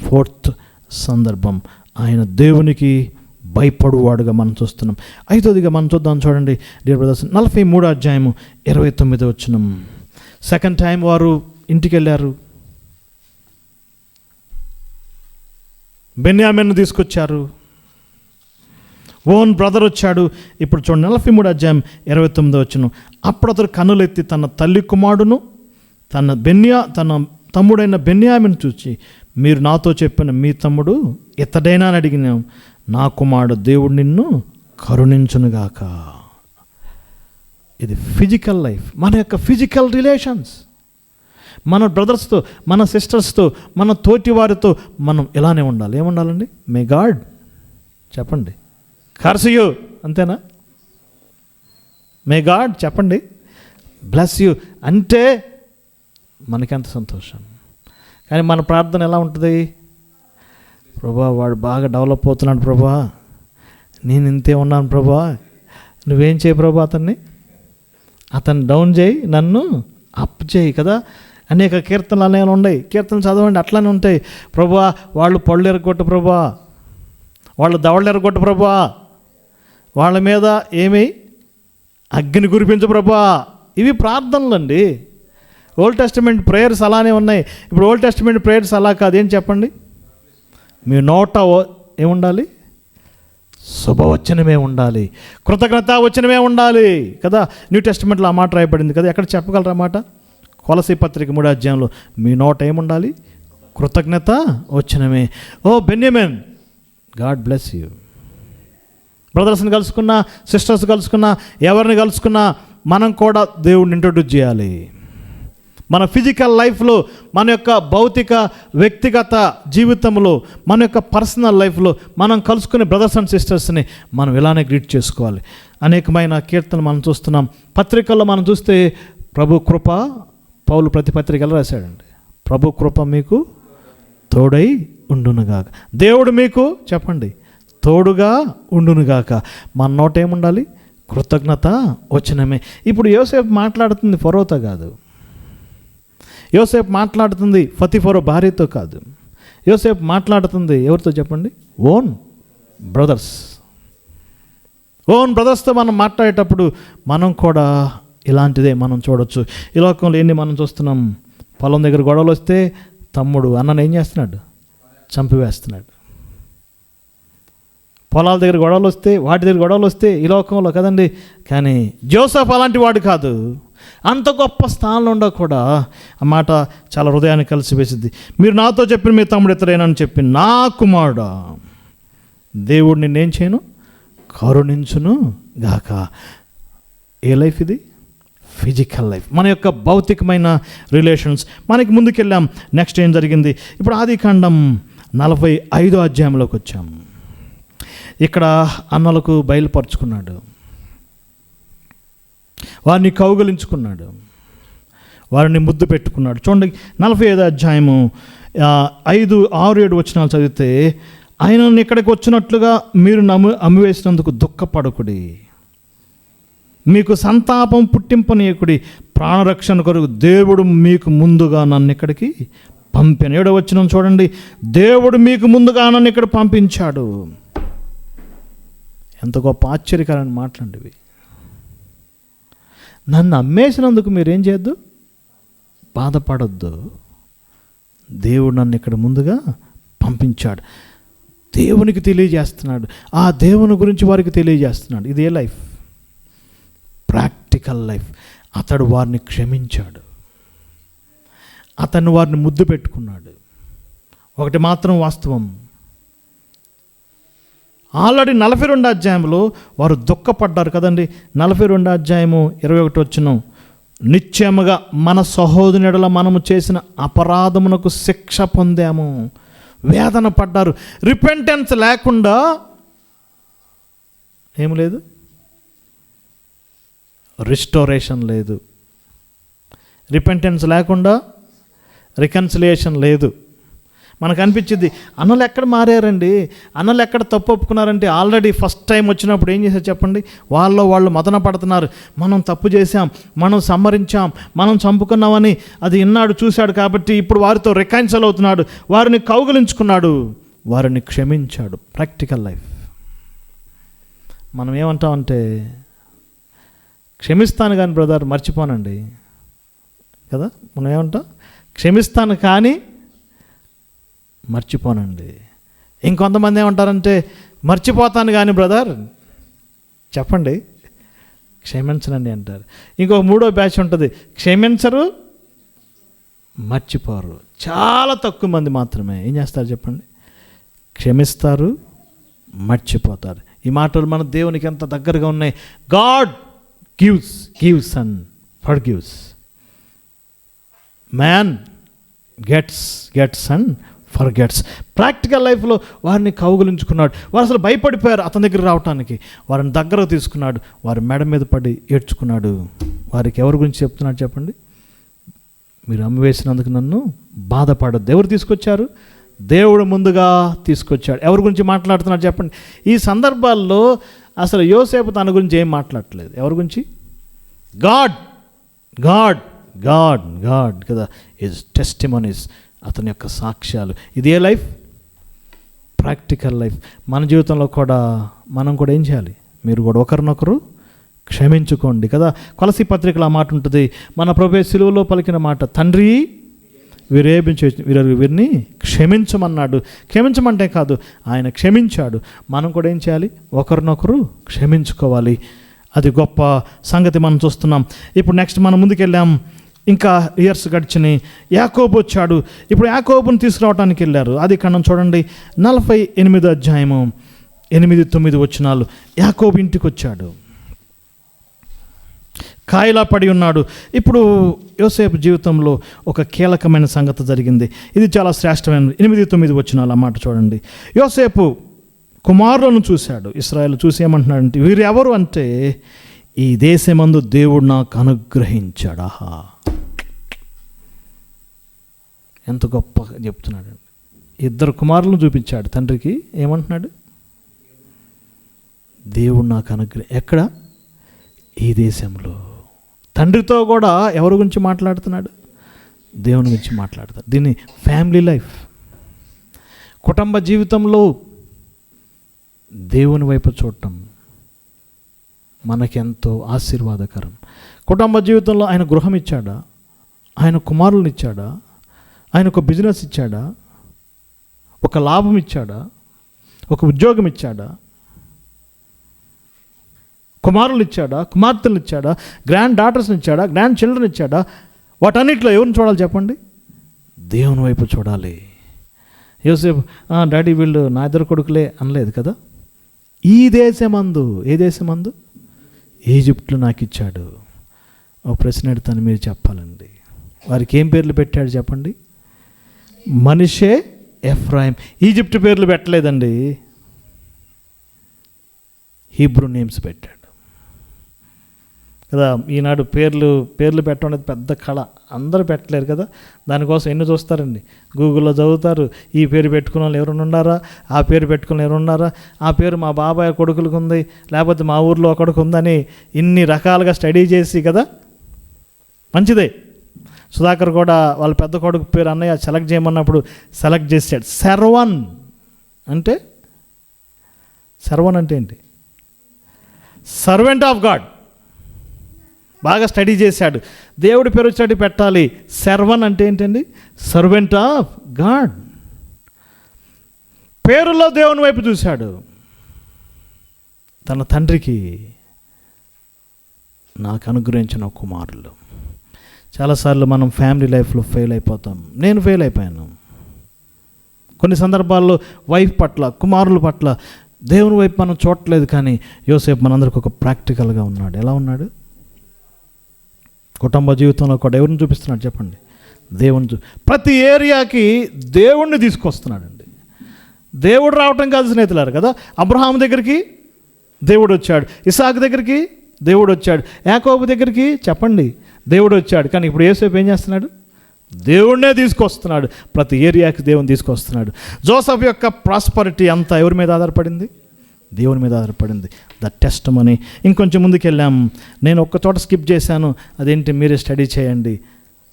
4th సందర్భం. ఆయన దేవునికి భయపడువాడుగా మనం చూస్తున్నాం. 5వదిగా మనం చూద్దాం. చూడండి డియర్ బ్రదర్స్, 43వ అధ్యాయము 29వ వచనం. సెకండ్ టైం వారు ఇంటికి వెళ్ళారు, బెన్యామీను తీసుకొచ్చారు, ఓన్ బ్రదర్ వచ్చాడు. ఇప్పుడు చూడండి 43వ అధ్యాయం 29వ వచనం. అప్పుడు అతడు కన్నులెత్తి తన తల్లి కుమారుడును తన తమ్ముడైన బెన్యామీను చూచి, మీరు నాతో చెప్పిన మీ తమ్ముడు ఇతడైనా అని అడిగిన, నా కుమారుడు దేవుడు నిన్ను కరుణించునుగాక. ఇది ఫిజికల్ లైఫ్, మన యొక్క ఫిజికల్ రిలేషన్స్. మన బ్రదర్స్తో, మన సిస్టర్స్తో, మన తోటి వారితో మనం ఇలానే ఉండాలి. ఏముండాలండి? మే గాడ్ చెప్పండి, కర్స్ యూ, అంతేనా? మే గాడ్ చెప్పండి, బ్లెస్ యూ అంటే మనకెంత సంతోషం. కానీ మన ప్రార్థన ఎలా ఉంటుంది? ప్రభా వాడు బాగా డెవలప్ అవుతున్నాడు ప్రభా, నేను ఇంతే ఉన్నాను ప్రభా, నువ్వేం చేయి ప్రభా, అతన్ని డౌన్ చేయి, నన్ను అప్ చేయి కదా. అనేక కీర్తనలు అనేవి ఉన్నాయి, కీర్తనలు చదవండి, అట్లానే ఉంటాయి. ప్రభా వాళ్ళు పళ్ళు ఎరగొట్టు ప్రభా, వాళ్ళు దవళ్ళు ఎరగొట్టు ప్రభా, వాళ్ళ మీద ఏమి అగ్ని కురిపించు ప్రభా. ఇవి ప్రార్థనలు అండి. ఓల్డ్ టెస్టిమెంట్ ప్రేయర్స్ అలానే ఉన్నాయి. ఇప్పుడు ఓల్డ్ టెస్టిమెంట్ ప్రేయర్స్ అలా కాదు. ఏం చెప్పండి? మీ నోట ఏముండాలి? శుభవచనమే ఉండాలి, కృతజ్ఞత వచనమే ఉండాలి కదా. న్యూ టెస్టిమెంట్లో ఆ మాట రాయబడింది కదా. ఎక్కడ చెప్పగలరా మాట? కొలసీ పత్రిక 3వ అధ్యాయంలో మీ నోట ఏముండాలి? కృతజ్ఞత వచనమే. ఓ బెన్యామిన్, గాడ్ బ్లెస్ యూ. బ్రదర్స్ని కలుసుకున్నా, సిస్టర్స్ కలుసుకున్నా, ఎవరిని కలుసుకున్నా మనం కూడా దేవుడిని ఇంట్రొడ్యూస్ చేయాలి. మన ఫిజికల్ లైఫ్లో, మన యొక్క భౌతిక వ్యక్తిగత జీవితంలో, మన యొక్క పర్సనల్ లైఫ్లో మనం కలుసుకునే బ్రదర్స్ అండ్ సిస్టర్స్ని మనం ఇలానే గ్రీట్ చేసుకోవాలి. అనేకమైన కీర్తనలు మనం చూస్తున్నాం. పత్రికల్లో మనం చూస్తే ప్రభు కృప, పౌలు ప్రతి పత్రికలో రాశాడండి, ప్రభు కృప మీకు తోడై ఉండునుగాక. దేవుడు మీకు చెప్పండి తోడుగా ఉండునుగాక. మన నోట ఏముండాలి? కృతజ్ఞత వచనమే. ఇప్పుడు యోసేపు మాట్లాడుతుంది ఫరోతో కాదు, యోసేపు మాట్లాడుతుంది ఫతిఫరో భార్యతో కాదు, యోసేపు మాట్లాడుతుంది ఎవరితో చెప్పండి? ఓన్ బ్రదర్స్తో మనం మాట్లాడేటప్పుడు మనం కూడా ఇలాంటిదే మనం చూడొచ్చు. ఈ లోకంలో ఎన్ని మనం చూస్తున్నాం. పొలం దగ్గర గొడవలు వస్తే తమ్ముడు అన్నను ఏం చేస్తున్నాడు? చంపివేస్తున్నాడు. పొలాల దగ్గర గొడవలు వస్తే, వాటి దగ్గర గొడవలు వస్తే ఈ లోకంలో కదండి. కానీ జోసెఫ్ అలాంటి వాడు కాదు. అంత గొప్ప స్థానంలో ఉండ కూడా ఆ మాట చాలా హృదయాన్ని కలిసి వేసింది. మీరు నాతో చెప్పిన మీ తమ్ముడు ఇతడైనా అని చెప్పి, నా కుమారుడా దేవుడు నిన్నేం చేయను? కరుణించును గాక. ఏ లైఫ్ ఇది? ఫిజికల్ లైఫ్, మన యొక్క భౌతికమైన రిలేషన్స్. మనకి ముందుకెళ్ళాం. నెక్స్ట్ ఏం జరిగింది? ఇప్పుడు ఆదికాండం 45వ అధ్యాయంలోకి వచ్చాం. ఇక్కడ అన్నలకు బయలుపరుచుకున్నాడు, వారిని కౌగలించుకున్నాడు, వారిని ముద్దు పెట్టుకున్నాడు. చూడండి 45వ అధ్యాయము 5, 6, 7 వచనాలు చదివితే, ఆయనను ఇక్కడికి వచ్చినట్లుగా మీరు అమ్మివేసినందుకు దుఃఖపడకుడి, మీకు సంతాపం పుట్టింపనీయకుడి, ప్రాణరక్షణ కొరకు దేవుడు మీకు ముందుగా నన్ను ఇక్కడికి పంపాను. 7వ వచనం చూడండి, దేవుడు మీకు ముందుగా నన్ను ఇక్కడ పంపించాడు. ఎంత గొప్ప ఆశ్చర్యకరమైన మాటలండివి. నన్ను అమ్మేసినందుకు మీరేం చేయొద్దు, బాధపడొద్దు, దేవుడు నన్ను ఇక్కడ ముందుగా పంపించాడు. దేవునికి తెలియజేస్తున్నాడు, ఆ దేవుని గురించి వారికి తెలియజేస్తున్నాడు. ఇదే లైఫ్, ప్రాక్టికల్ లైఫ్. అతడు వారిని క్షమించాడు, అతను వారిని ముద్దు పెట్టుకున్నాడు. ఒకటి మాత్రం వాస్తవం, ఆల్రెడీ 42వ అధ్యాయంలో వారు దుఃఖపడ్డారు కదండి. 42వ అధ్యాయము 21 వచనం, నిశ్చయముగా మన సహోదరుల మనము చేసిన అపరాధమునకు శిక్ష పొందాము, వేదన పడ్డారు. రిపెంటెన్స్ లేకుండా ఏం లేదు, రిస్టోరేషన్ లేదు. రిపెంటెన్స్ లేకుండా రికన్సిలియేషన్ లేదు. మనకు అనిపించింది, అన్నలు ఎక్కడ మారారండి, అన్నలు ఎక్కడ తప్పు ఒప్పుకున్నారంటే, ఆల్రెడీ ఫస్ట్ టైం వచ్చినప్పుడు ఏం చేశారు చెప్పండి, వాళ్ళు మదన పడుతున్నారు. మనం తప్పు చేశాం, మనం సమ్మరించాం, మనం చంపుకున్నామని అది విన్నాడు, చూశాడు. కాబట్టి ఇప్పుడు వారితో రికన్సిల్ అవుతున్నాడు, వారిని కౌగిలించుకున్నాడు, వారిని క్షమించాడు. Practical life. మనం ఏమంటామంటే, క్షమిస్తాను కానీ బ్రదర్ మర్చిపోనండి కదా. మనం ఏమంటాం, క్షమిస్తాను కానీ మర్చిపోనండి. ఇంకొంతమంది ఏమంటారంటే, మర్చిపోతాను కానీ బ్రదర్ చెప్పండి క్షమించనండి అంటారు. ఇంకొక 3వ బ్యాచ్ ఉంటుంది, క్షమించరు మర్చిపోరు. చాలా తక్కువ మంది మాత్రమే ఏం చేస్తారు చెప్పండి, క్షమిస్తారు మర్చిపోతారు. ఈ మాటలు మన దేవునికి ఎంత దగ్గరగా ఉన్నాయి. God gives and forgives, man gets and forgets. Practical లైఫ్లో వారిని కౌగులించుకున్నాడు. వారు అసలు భయపడిపోయారు అతని దగ్గర రావటానికి. వారిని దగ్గరకు తీసుకున్నాడు, వారి మెడ మీద పడి ఏడ్చుకున్నాడు. వారికి ఎవరి గురించి చెప్తున్నాడు చెప్పండి, మీరు అమ్మివేసినందుకు నన్ను బాధపడద్దు. ఎవరు తీసుకొచ్చారు? దేవుడు ముందుగా తీసుకొచ్చాడు. ఎవరి గురించి మాట్లాడుతున్నాడు చెప్పండి. ఈ సందర్భాల్లో అసలు యోసేపు తన గురించి ఏం మాట్లాడట్లేదు. ఎవరి గురించి? గాడ్ కదా. హిస్ టెస్టిమోనీస్, అతని యొక్క సాక్ష్యాలు. ఇదే లైఫ్, ప్రాక్టికల్ లైఫ్. మన జీవితంలో కూడా మనం కూడా ఏం చేయాలి, మీరు కూడా ఒకరినొకరు క్షమించుకోండి కదా. కొలసీ పత్రికలో ఆ మాట ఉంటుంది, మన ప్రభువు శిలువలో పలికిన మాట, తండ్రి వీరిని క్షమించమన్నాడు. క్షమించమంటే కాదు, ఆయన క్షమించాడు. మనం కూడా ఏం చేయాలి, ఒకరినొకరు క్షమించుకోవాలి. అది గొప్ప సంగతి మనం చూస్తున్నాం. ఇప్పుడు నెక్స్ట్ మనం ముందుకెళ్ళాం. ఇంకా ఇయర్స్ గడిచినాయి. యాకోబు వచ్చాడు. ఇప్పుడు యాకోబుని తీసుకురావడానికి వెళ్ళారు. ఆదికాండం చూడండి 48వ అధ్యాయము 8-9 వచనాలు. యాకోబు ఇంటికి వచ్చాడు, కాయలా పడి ఉన్నాడు. ఇప్పుడు యోసేపు జీవితంలో ఒక కీలకమైన సంగతి జరిగింది. ఇది చాలా శ్రేష్టమైన 8-9 వచనాలు. ఆ మాట చూడండి. యోసేపు కుమారులను చూశాడు. ఇశ్రాయేలు చూసి ఏమంటున్నాడంటే, వీరు ఎవరు అంటే, ఈ దేశమందు దేవుడు నాకు అనుగ్రహించాడు. ఆహా, ఎంత గొప్పగా చెప్తున్నాడండి. 2 కుమారులను చూపించాడు తండ్రికి. ఏమంటున్నాడు? దేవుడు నాకు ఎక్కడ? ఈ దేశంలో. తండ్రితో కూడా ఎవరి గురించి మాట్లాడుతున్నాడు? దేవుని గురించి మాట్లాడతాడు. దీన్ని ఫ్యామిలీ లైఫ్, కుటుంబ జీవితంలో దేవుని వైపు చూడటం మనకెంతో ఆశీర్వాదకరం. కుటుంబ జీవితంలో ఆయన గృహం ఇచ్చాడా? ఆయన కుమారులను ఇచ్చాడా? ఆయన ఒక బిజినెస్ ఇచ్చాడా? ఒక లాభం ఇచ్చాడా? ఒక ఉద్యోగం ఇచ్చాడా? కుమారులు ఇచ్చాడా? కుమార్తెలు ఇచ్చాడా? గ్రాండ్ డాటర్స్ని ఇచ్చాడా? గ్రాండ్ చిల్డ్రన్ ఇచ్చాడా? వాటన్నిటిలో ఎవరిని చూడాలి చెప్పండి? దేవుని వైపు చూడాలి. యోసేపు డాడీ వీళ్ళు నా 2 కొడుకులే అనలేదు కదా. ఈ దేశమందు, ఏ దేశమందు? ఈజిప్ట్లో నాకు ఇచ్చాడు. ఒక ప్రశ్న అడుగుతాను, మీరు చెప్పాలండి. వారికి ఏం పేర్లు పెట్టాడు చెప్పండి? మనిషే, ఎఫ్రాయిం. ఈజిప్ట్ పేర్లు పెట్టలేదండి, హీబ్రూ నేమ్స్ పెట్టాడు కదా. ఈనాడు పేర్లు పెట్టడం అనేది పెద్ద కళ, అందరూ పెట్టలేరు కదా. దానికోసం ఎన్ని చూస్తారండి, గూగుల్లో చదువుతారు. ఈ పేరు పెట్టుకున్న వాళ్ళు ఎవరైనా ఉన్నారా, ఆ పేరు పెట్టుకున్న ఎవరు ఉన్నారా, ఆ పేరు మా బాబాయ్ కొడుకులకు ఉంది, లేకపోతే మా ఊర్లో ఒకడికి ఉందని ఇన్ని రకాలుగా స్టడీ చేసి కదా. మంచిదే. సుధాకర్ కూడా వాళ్ళ పెద్ద కొడుకు పేరు అన్నయ్య సెలెక్ట్ చేయమన్నప్పుడు సెలెక్ట్ చేశాడు. శర్వన్ అంటే ఏంటి? Servant of God. బాగా స్టడీ చేశాడు. దేవుడి పేరు వచ్చేటి పెట్టాలి. శర్వన్ అంటే ఏంటండి? Servant of God. పేరులో దేవుని వైపు చూశాడు. తన తండ్రికి నాకు అనుగ్రహించిన కుమారులు. చాలాసార్లు మనం ఫ్యామిలీ లైఫ్లో ఫెయిల్ అయిపోతాం. నేను ఫెయిల్ అయిపోయాను కొన్ని సందర్భాల్లో. వైఫ్ పట్ల, కుమారుల పట్ల దేవుని వైపు మనం చూడట్లేదు. కానీ యోసేపు మనందరికి ఒక ప్రాక్టికల్గా ఉన్నాడు. ఎలా ఉన్నాడు? కుటుంబ జీవితంలో కూడా ఎవరిని చూపిస్తున్నాడు చెప్పండి? దేవుని. ప్రతి ఏరియాకి దేవుణ్ణి తీసుకొస్తున్నాడండి. దేవుడు రావటం కాదు స్నేహితులారు కదా. అబ్రహాం దగ్గరికి దేవుడు వచ్చాడు, ఇసాకు దగ్గరికి దేవుడు వచ్చాడు, యాకోబు దగ్గరికి చెప్పండి దేవుడు వచ్చాడు. కానీ ఇప్పుడు యోసేపు ఏం చేస్తున్నాడు? దేవుణ్ణే తీసుకొస్తున్నాడు. ప్రతి ఏరియాకి దేవుని తీసుకొస్తున్నాడు. జోసెఫ్ యొక్క ప్రాస్పరిటీ అంతా ఎవరి మీద ఆధారపడింది? దేవుని మీద ఆధారపడింది. The test money. ఇంకొంచెం ముందుకు వెళ్ళాం. నేను ఒక్క చోట స్కిప్ చేశాను, అదేంటి మీరే స్టడీ చేయండి.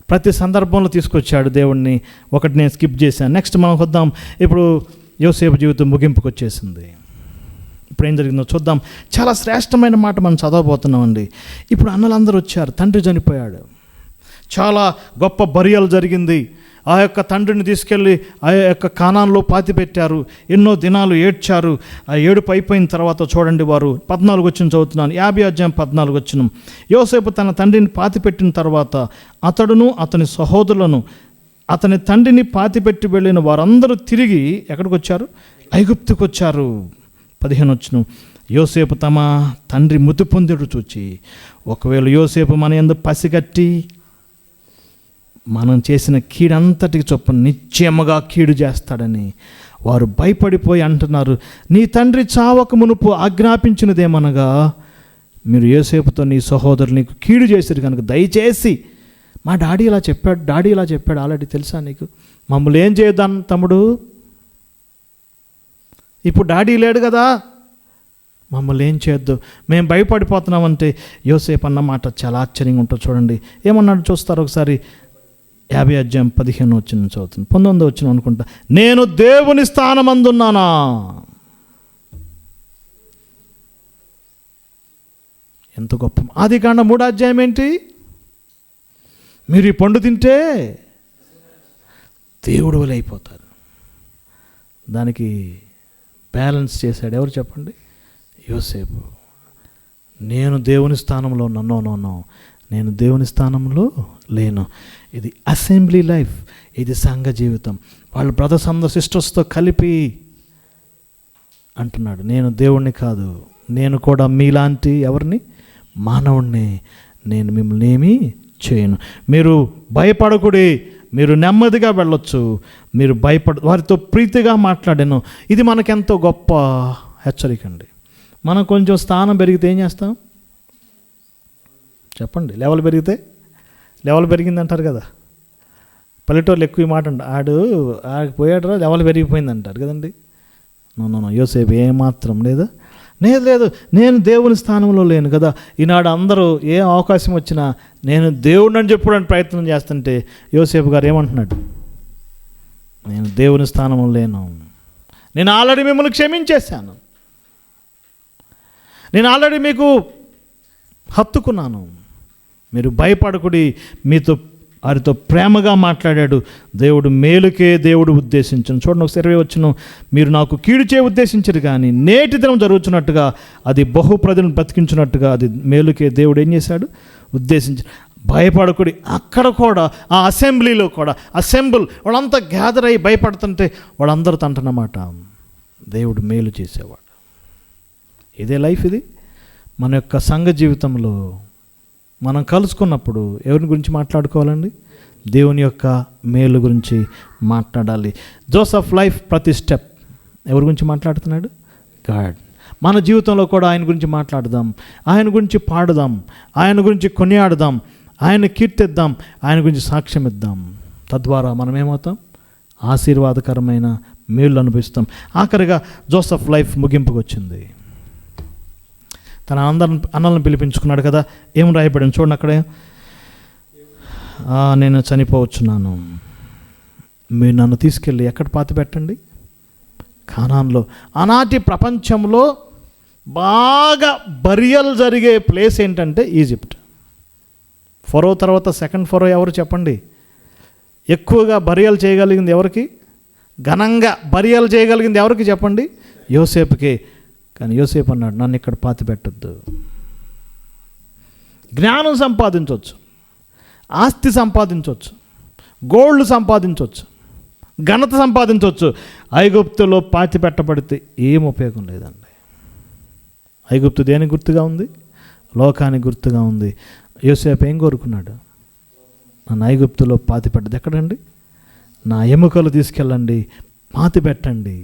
ప్రతి సందర్భంలో తీసుకొచ్చాడు దేవుణ్ణి. ఒకటి నేను స్కిప్ చేశాను. నెక్స్ట్ మనం వద్దాం. ఇప్పుడు యోసేపు జీవితం ముగింపుకు వచ్చేసింది. ఇప్పుడు ఏం జరిగిందో చూద్దాం. చాలా శ్రేష్టమైన మాట మనం చదవబోతున్నామండి. ఇప్పుడు అన్నలందరూ వచ్చారు, తండ్రి చనిపోయాడు, చాలా గొప్ప బరియలు జరిగింది. ఆ యొక్క తండ్రిని తీసుకెళ్ళి ఆ యొక్క కానాన్లో పాతిపెట్టారు. ఎన్నో దినాలు ఏడ్చారు. ఆ ఏడుపు అయిపోయిన తర్వాత చూడండి, వారు 14 వచ్చిన చదువుతున్నాను, 50 అధ్యాయం 14 వచ్చిన. యోసేపు తన తండ్రిని పాతిపెట్టిన తర్వాత అతడును అతని సహోదరులను అతని తండ్రిని పాతిపెట్టి వెళ్ళిన వారందరూ తిరిగి ఎక్కడికి వచ్చారు? ఐగుప్తుకు వచ్చారు. 15 వచ్చిన. యోసేపు తమ తండ్రి మృతి పొందుడు చూచి, ఒకవేళ యోసేపు మన యందు పసిగట్టి మనం చేసిన కీడంతటికి చొప్పున నిశ్చయముగా కీడు చేస్తాడని వారు భయపడిపోయి అంటున్నారు, నీ తండ్రి చావక మునుపు ఆజ్ఞాపించినదేమనగా, మీరు యోసేపుతో నీ సహోదరులు నీకు కీడు చేశారు కనుక దయచేసి, మా డాడీ ఇలా చెప్పాడు ఆల్రెడీ తెలుసా నీకు, మమ్మల్ని ఏం చేయొద్దాం తమ్ముడు, ఇప్పుడు డాడీ లేడు కదా, మమ్మల్ని ఏం చేయొద్దు, మేము భయపడిపోతున్నామంటే. యోసేపు అన్న మాట చాలా ఆశ్చర్యంగా ఉంటుంది. చూడండి ఏమన్నాడు చూస్తారు ఒకసారి. 50 అధ్యాయం 15 వచ్చిన చదువుతుంది, 19 వచ్చిన అనుకుంటా. నేను దేవుని స్థానమందున్నానా? ఎంత గొప్ప. ఆదికాండం 3వ అధ్యాయం ఏంటి? మీరు ఈ పండు తింటే దేవుడు వలె అయిపోతారు. దానికి బ్యాలెన్స్ చేశాడు ఎవరు చెప్పండి? యోసేపు. నేను దేవుని స్థానంలో ఉన్నాను. నో, నేను దేవుని స్థానంలో లేను. ఇది అసెంబ్లీ లైఫ్, ఇది సంఘ జీవితం. వాళ్ళ బ్రదర్స్ అందరూ సిస్టర్స్తో కలిపి అంటున్నాడు, నేను దేవుణ్ణి కాదు, నేను కూడా మీలాంటి ఎవరిని? మానవుణ్ణి. నేను మిమ్మల్ని ఏమీ చేయను. మీరు భయపడకుడి, మీరు నెమ్మదిగా వెళ్ళొచ్చు, మీరు వారితో ప్రీతిగా మాట్లాడాను. ఇది మనకెంతో గొప్ప హెచ్చరిక అండి. మనం కొంచెం స్థానం పెరిగితే ఏం చేస్తాం చెప్పండి? లెవెల్ పెరిగింది అంటారు కదా. పల్లెటూరులో ఎక్కువ మాట అంట, ఆడు పోయాడురా లెవెల్ పెరిగిపోయింది అంటారు కదండి. నో, యోసేపు ఏమాత్రం లేదు. నేను దేవుని స్థానంలో లేను కదా. ఈనాడు అందరూ ఏ అవకాశం వచ్చినా నేను దేవుడిని అని చెప్పుకోవడానికి ప్రయత్నం చేస్తుంటే యోసేపు గారు ఏమంటున్నాడు? నేను దేవుని స్థానంలో లేను, నేను ఆల్రెడీ మిమ్మల్ని క్షమించేశాను, నేను ఆల్రెడీ మీకు హత్తుకున్నాను, మీరు భయపడకుడి. మీతో వారితో ప్రేమగా మాట్లాడాడు. దేవుడు మేలుకే దేవుడు ఉద్దేశించను. చూడండి ఒకసారి 20 వచ్చిన, మీరు నాకు కీడు చేయ ఉద్దేశించరు కానీ నేటి దినం జరుగుతున్నట్టుగా అది బహుప్రజలను బ్రతికించినట్టుగా అది మేలుకే దేవుడు ఏం చేశాడు? ఉద్దేశించి. భయపడకుడి. అక్కడ కూడా ఆ అసెంబ్లీలో కూడా వాళ్ళంతా గ్యాదర్ అయ్యి భయపడుతుంటే వాళ్ళందరూ తంటనమాట దేవుడు మేలు చేసేవాడు. ఇదే లైఫ్. ఇది మన యొక్క సంఘ జీవితంలో మనం కలుసుకున్నప్పుడు ఎవరి గురించి మాట్లాడుకోవాలండి? దేవుని యొక్క మేలు గురించి మాట్లాడాలి. జోసెఫ్ లైఫ్ ప్రతి స్టెప్ ఎవరి గురించి మాట్లాడుతున్నాడు? గాడ్. మన జీవితంలో కూడా ఆయన గురించి మాట్లాడదాం, ఆయన గురించి పాడుదాం, ఆయన గురించి కొనియాడదాం, ఆయన కీర్తిద్దాం, ఆయన గురించి సాక్ష్యం ఇద్దాం. తద్వారా మనం ఏమవుతాం? ఆశీర్వాదకరమైన మేలు అనుభవిస్తాం. ఆఖరిగా జోసెఫ్ లైఫ్ ముగింపుకు వచ్చింది. తన అన్నలను పిలిపించుకున్నాడు కదా, ఏం రాయబడింది చూడండి అక్కడే. నేను చనిపోవచ్చున్నాను, మీరు నన్ను తీసుకెళ్ళి ఎక్కడ పాతి పెట్టండి? కానాన్లో. ఆనాటి ప్రపంచంలో బాగా బరియల్ జరిగే ప్లేస్ ఏంటంటే ఈజిప్ట్. ఫరో తర్వాత సెకండ్ ఫరో ఎవరు చెప్పండి? ఎక్కువగా బరియల్ చేయగలిగింది ఎవరికి? ఘనంగా బరియల్ చేయగలిగింది ఎవరికి చెప్పండి? యోసేపుకే. కానీ యోసేపు అన్నాడు, నన్ను ఇక్కడ పాతి పెట్టద్దు. జ్ఞానం సంపాదించవచ్చు, ఆస్తి సంపాదించవచ్చు, గోల్డ్ సంపాదించవచ్చు, ఘనత సంపాదించవచ్చు. ఐగుప్తులో పాతి పెట్టబడితే ఏం ఉపయోగం లేదండి. ఐగుప్తు దేనికి గుర్తుగా ఉంది? లోకానికి గుర్తుగా ఉంది. యోసేపు ఏం కోరుకున్నాడు? నన్ను ఐగుప్తులో పాతి పెట్టదు. ఎక్కడండి? నా ఎముకలు తీసుకెళ్ళండి, పాతి పెట్టండి.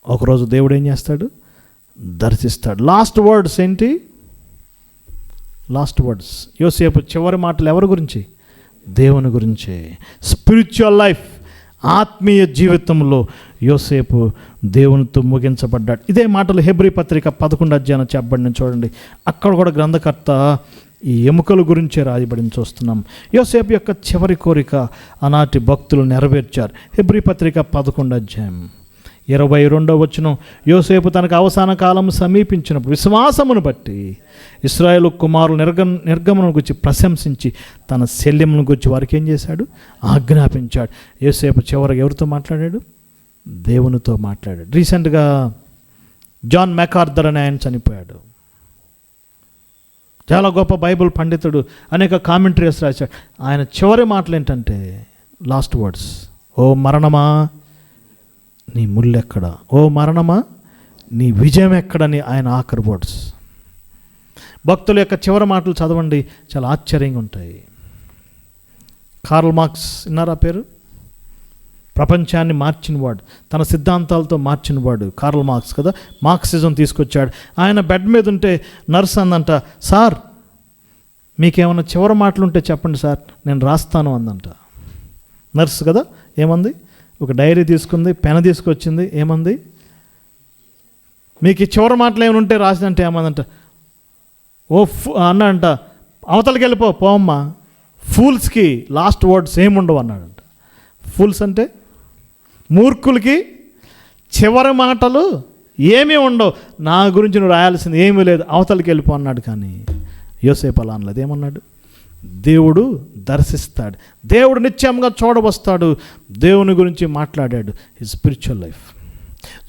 ఒకరోజు దేవుడు ఏం చేస్తాడు? దర్శిస్తాడు. లాస్ట్ వర్డ్స్ ఏంటి? లాస్ట్ వర్డ్స్ యోసేపు చివరి మాటలు ఎవరి గురించి? దేవుని గురించే. స్పిరిచువల్ లైఫ్, ఆత్మీయ జీవితంలో యోసేపు దేవునితో ముగించబడ్డాడు. ఇదే మాటలు హెబ్రీ పత్రిక 11వ అధ్యాయం చెప్పబడిన చూడండి. అక్కడ కూడా గ్రంథకర్త ఈ ఎముకల గురించే రాయబడిని చూస్తున్నాం. యోసేపు యొక్క చివరి కోరిక ఆనాటి భక్తులు నెరవేర్చారు. హెబ్రీ పత్రిక 11వ అధ్యాయం 22వ వచనం. యోసేపు తనకు అవసాన కాలం సమీపించినప్పుడు విశ్వాసమును బట్టి ఇశ్రాయేలు కుమారులు నిర్గమనం గురించి ప్రశంసించి తన శల్యమును గురించి వారికి ఏం చేశాడు? ఆజ్ఞాపించాడు. యోసేపు చివరికి ఎవరితో మాట్లాడాడు? దేవునితో మాట్లాడాడు. రీసెంట్గా జాన్ మెకార్థర్ అనే ఆయన చనిపోయాడు. చాలా గొప్ప బైబిల్ పండితుడు, అనేక కామెంటరీస్ రాశాడు. ఆయన చివరి మాటలు ఏంటంటే లాస్ట్ వర్డ్స్, ఓ మరణమా నీ ముళ్ళెక్కడ, ఓ మరణమా నీ విజయం ఎక్కడని ఆయన ఆఖరి వర్డ్స్. భక్తుల యొక్క చివరి మాటలు చదవండి, చాలా ఆశ్చర్యంగా ఉంటాయి. కార్ల్ మార్క్స్ విన్నారా పేరు? ప్రపంచాన్ని మార్చినవాడు, తన సిద్ధాంతాలతో మార్చినవాడు కార్ల్ మార్క్స్ కదా. మార్క్సిజం తీసుకొచ్చాడు. ఆయన బెడ్ మీద ఉంటే నర్స్ అందంట, సార్ మీకేమైనా చివరి మాటలు ఉంటే చెప్పండి సార్, నేను రాస్తాను అందంట. నర్స్ కదా, ఏమంది? ఒక డైరీ తీసుకుంది, పెన్ తీసుకొచ్చింది, ఏమంది? మీకు ఈ చివరి మాటలు ఏమైనా ఉంటే రాసిందంటే ఏమందంట, ఓ అన్నాడంట, అవతలకి వెళ్ళిపో పోమ్మా, ఫూల్స్కి లాస్ట్ వర్డ్స్ ఏముండవు అన్నాడంట. ఫూల్స్ అంటే మూర్ఖులకి చివరి మాటలు ఏమీ ఉండవు, నా గురించి నువ్వు రాయాల్సింది ఏమీ లేదు, అవతలకి వెళ్ళిపో అన్నాడు. కానీ యోసేపు అలా అనలేదు. ఏమన్నాడు? దేవుడు దర్శిస్తాడు, దేవుడు నిత్యంగా చూడవస్తాడు, దేవుని గురించి మాట్లాడాడు. His spiritual life.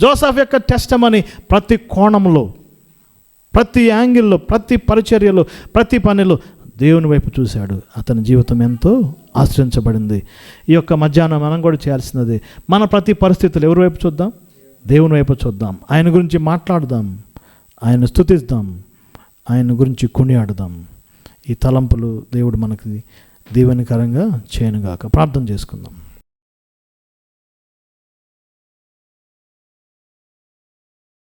జోసెఫ్ యొక్క టెస్టిమనీ ప్రతి కోణంలో, ప్రతి యాంగిల్లో, ప్రతి పరిచర్యలో, ప్రతి పనిలో దేవుని వైపు చూశాడు. అతని జీవితం ఎంతో ఆశ్రయించబడింది. ఈ యొక్క మధ్యాహ్నం మనం కూడా చేయాల్సినది, మన ప్రతి పరిస్థితులు ఎవరి వైపు చూద్దాం? దేవుని వైపు చూద్దాం. ఆయన గురించి మాట్లాడదాం, ఆయన స్తుతిద్దాం, ఆయన గురించి కొనియాడదాం. ఈ తలంపులు దేవుడు మనకి దీవెనకరంగా చేయనుగాక. ప్రార్థన చేసుకుందాం.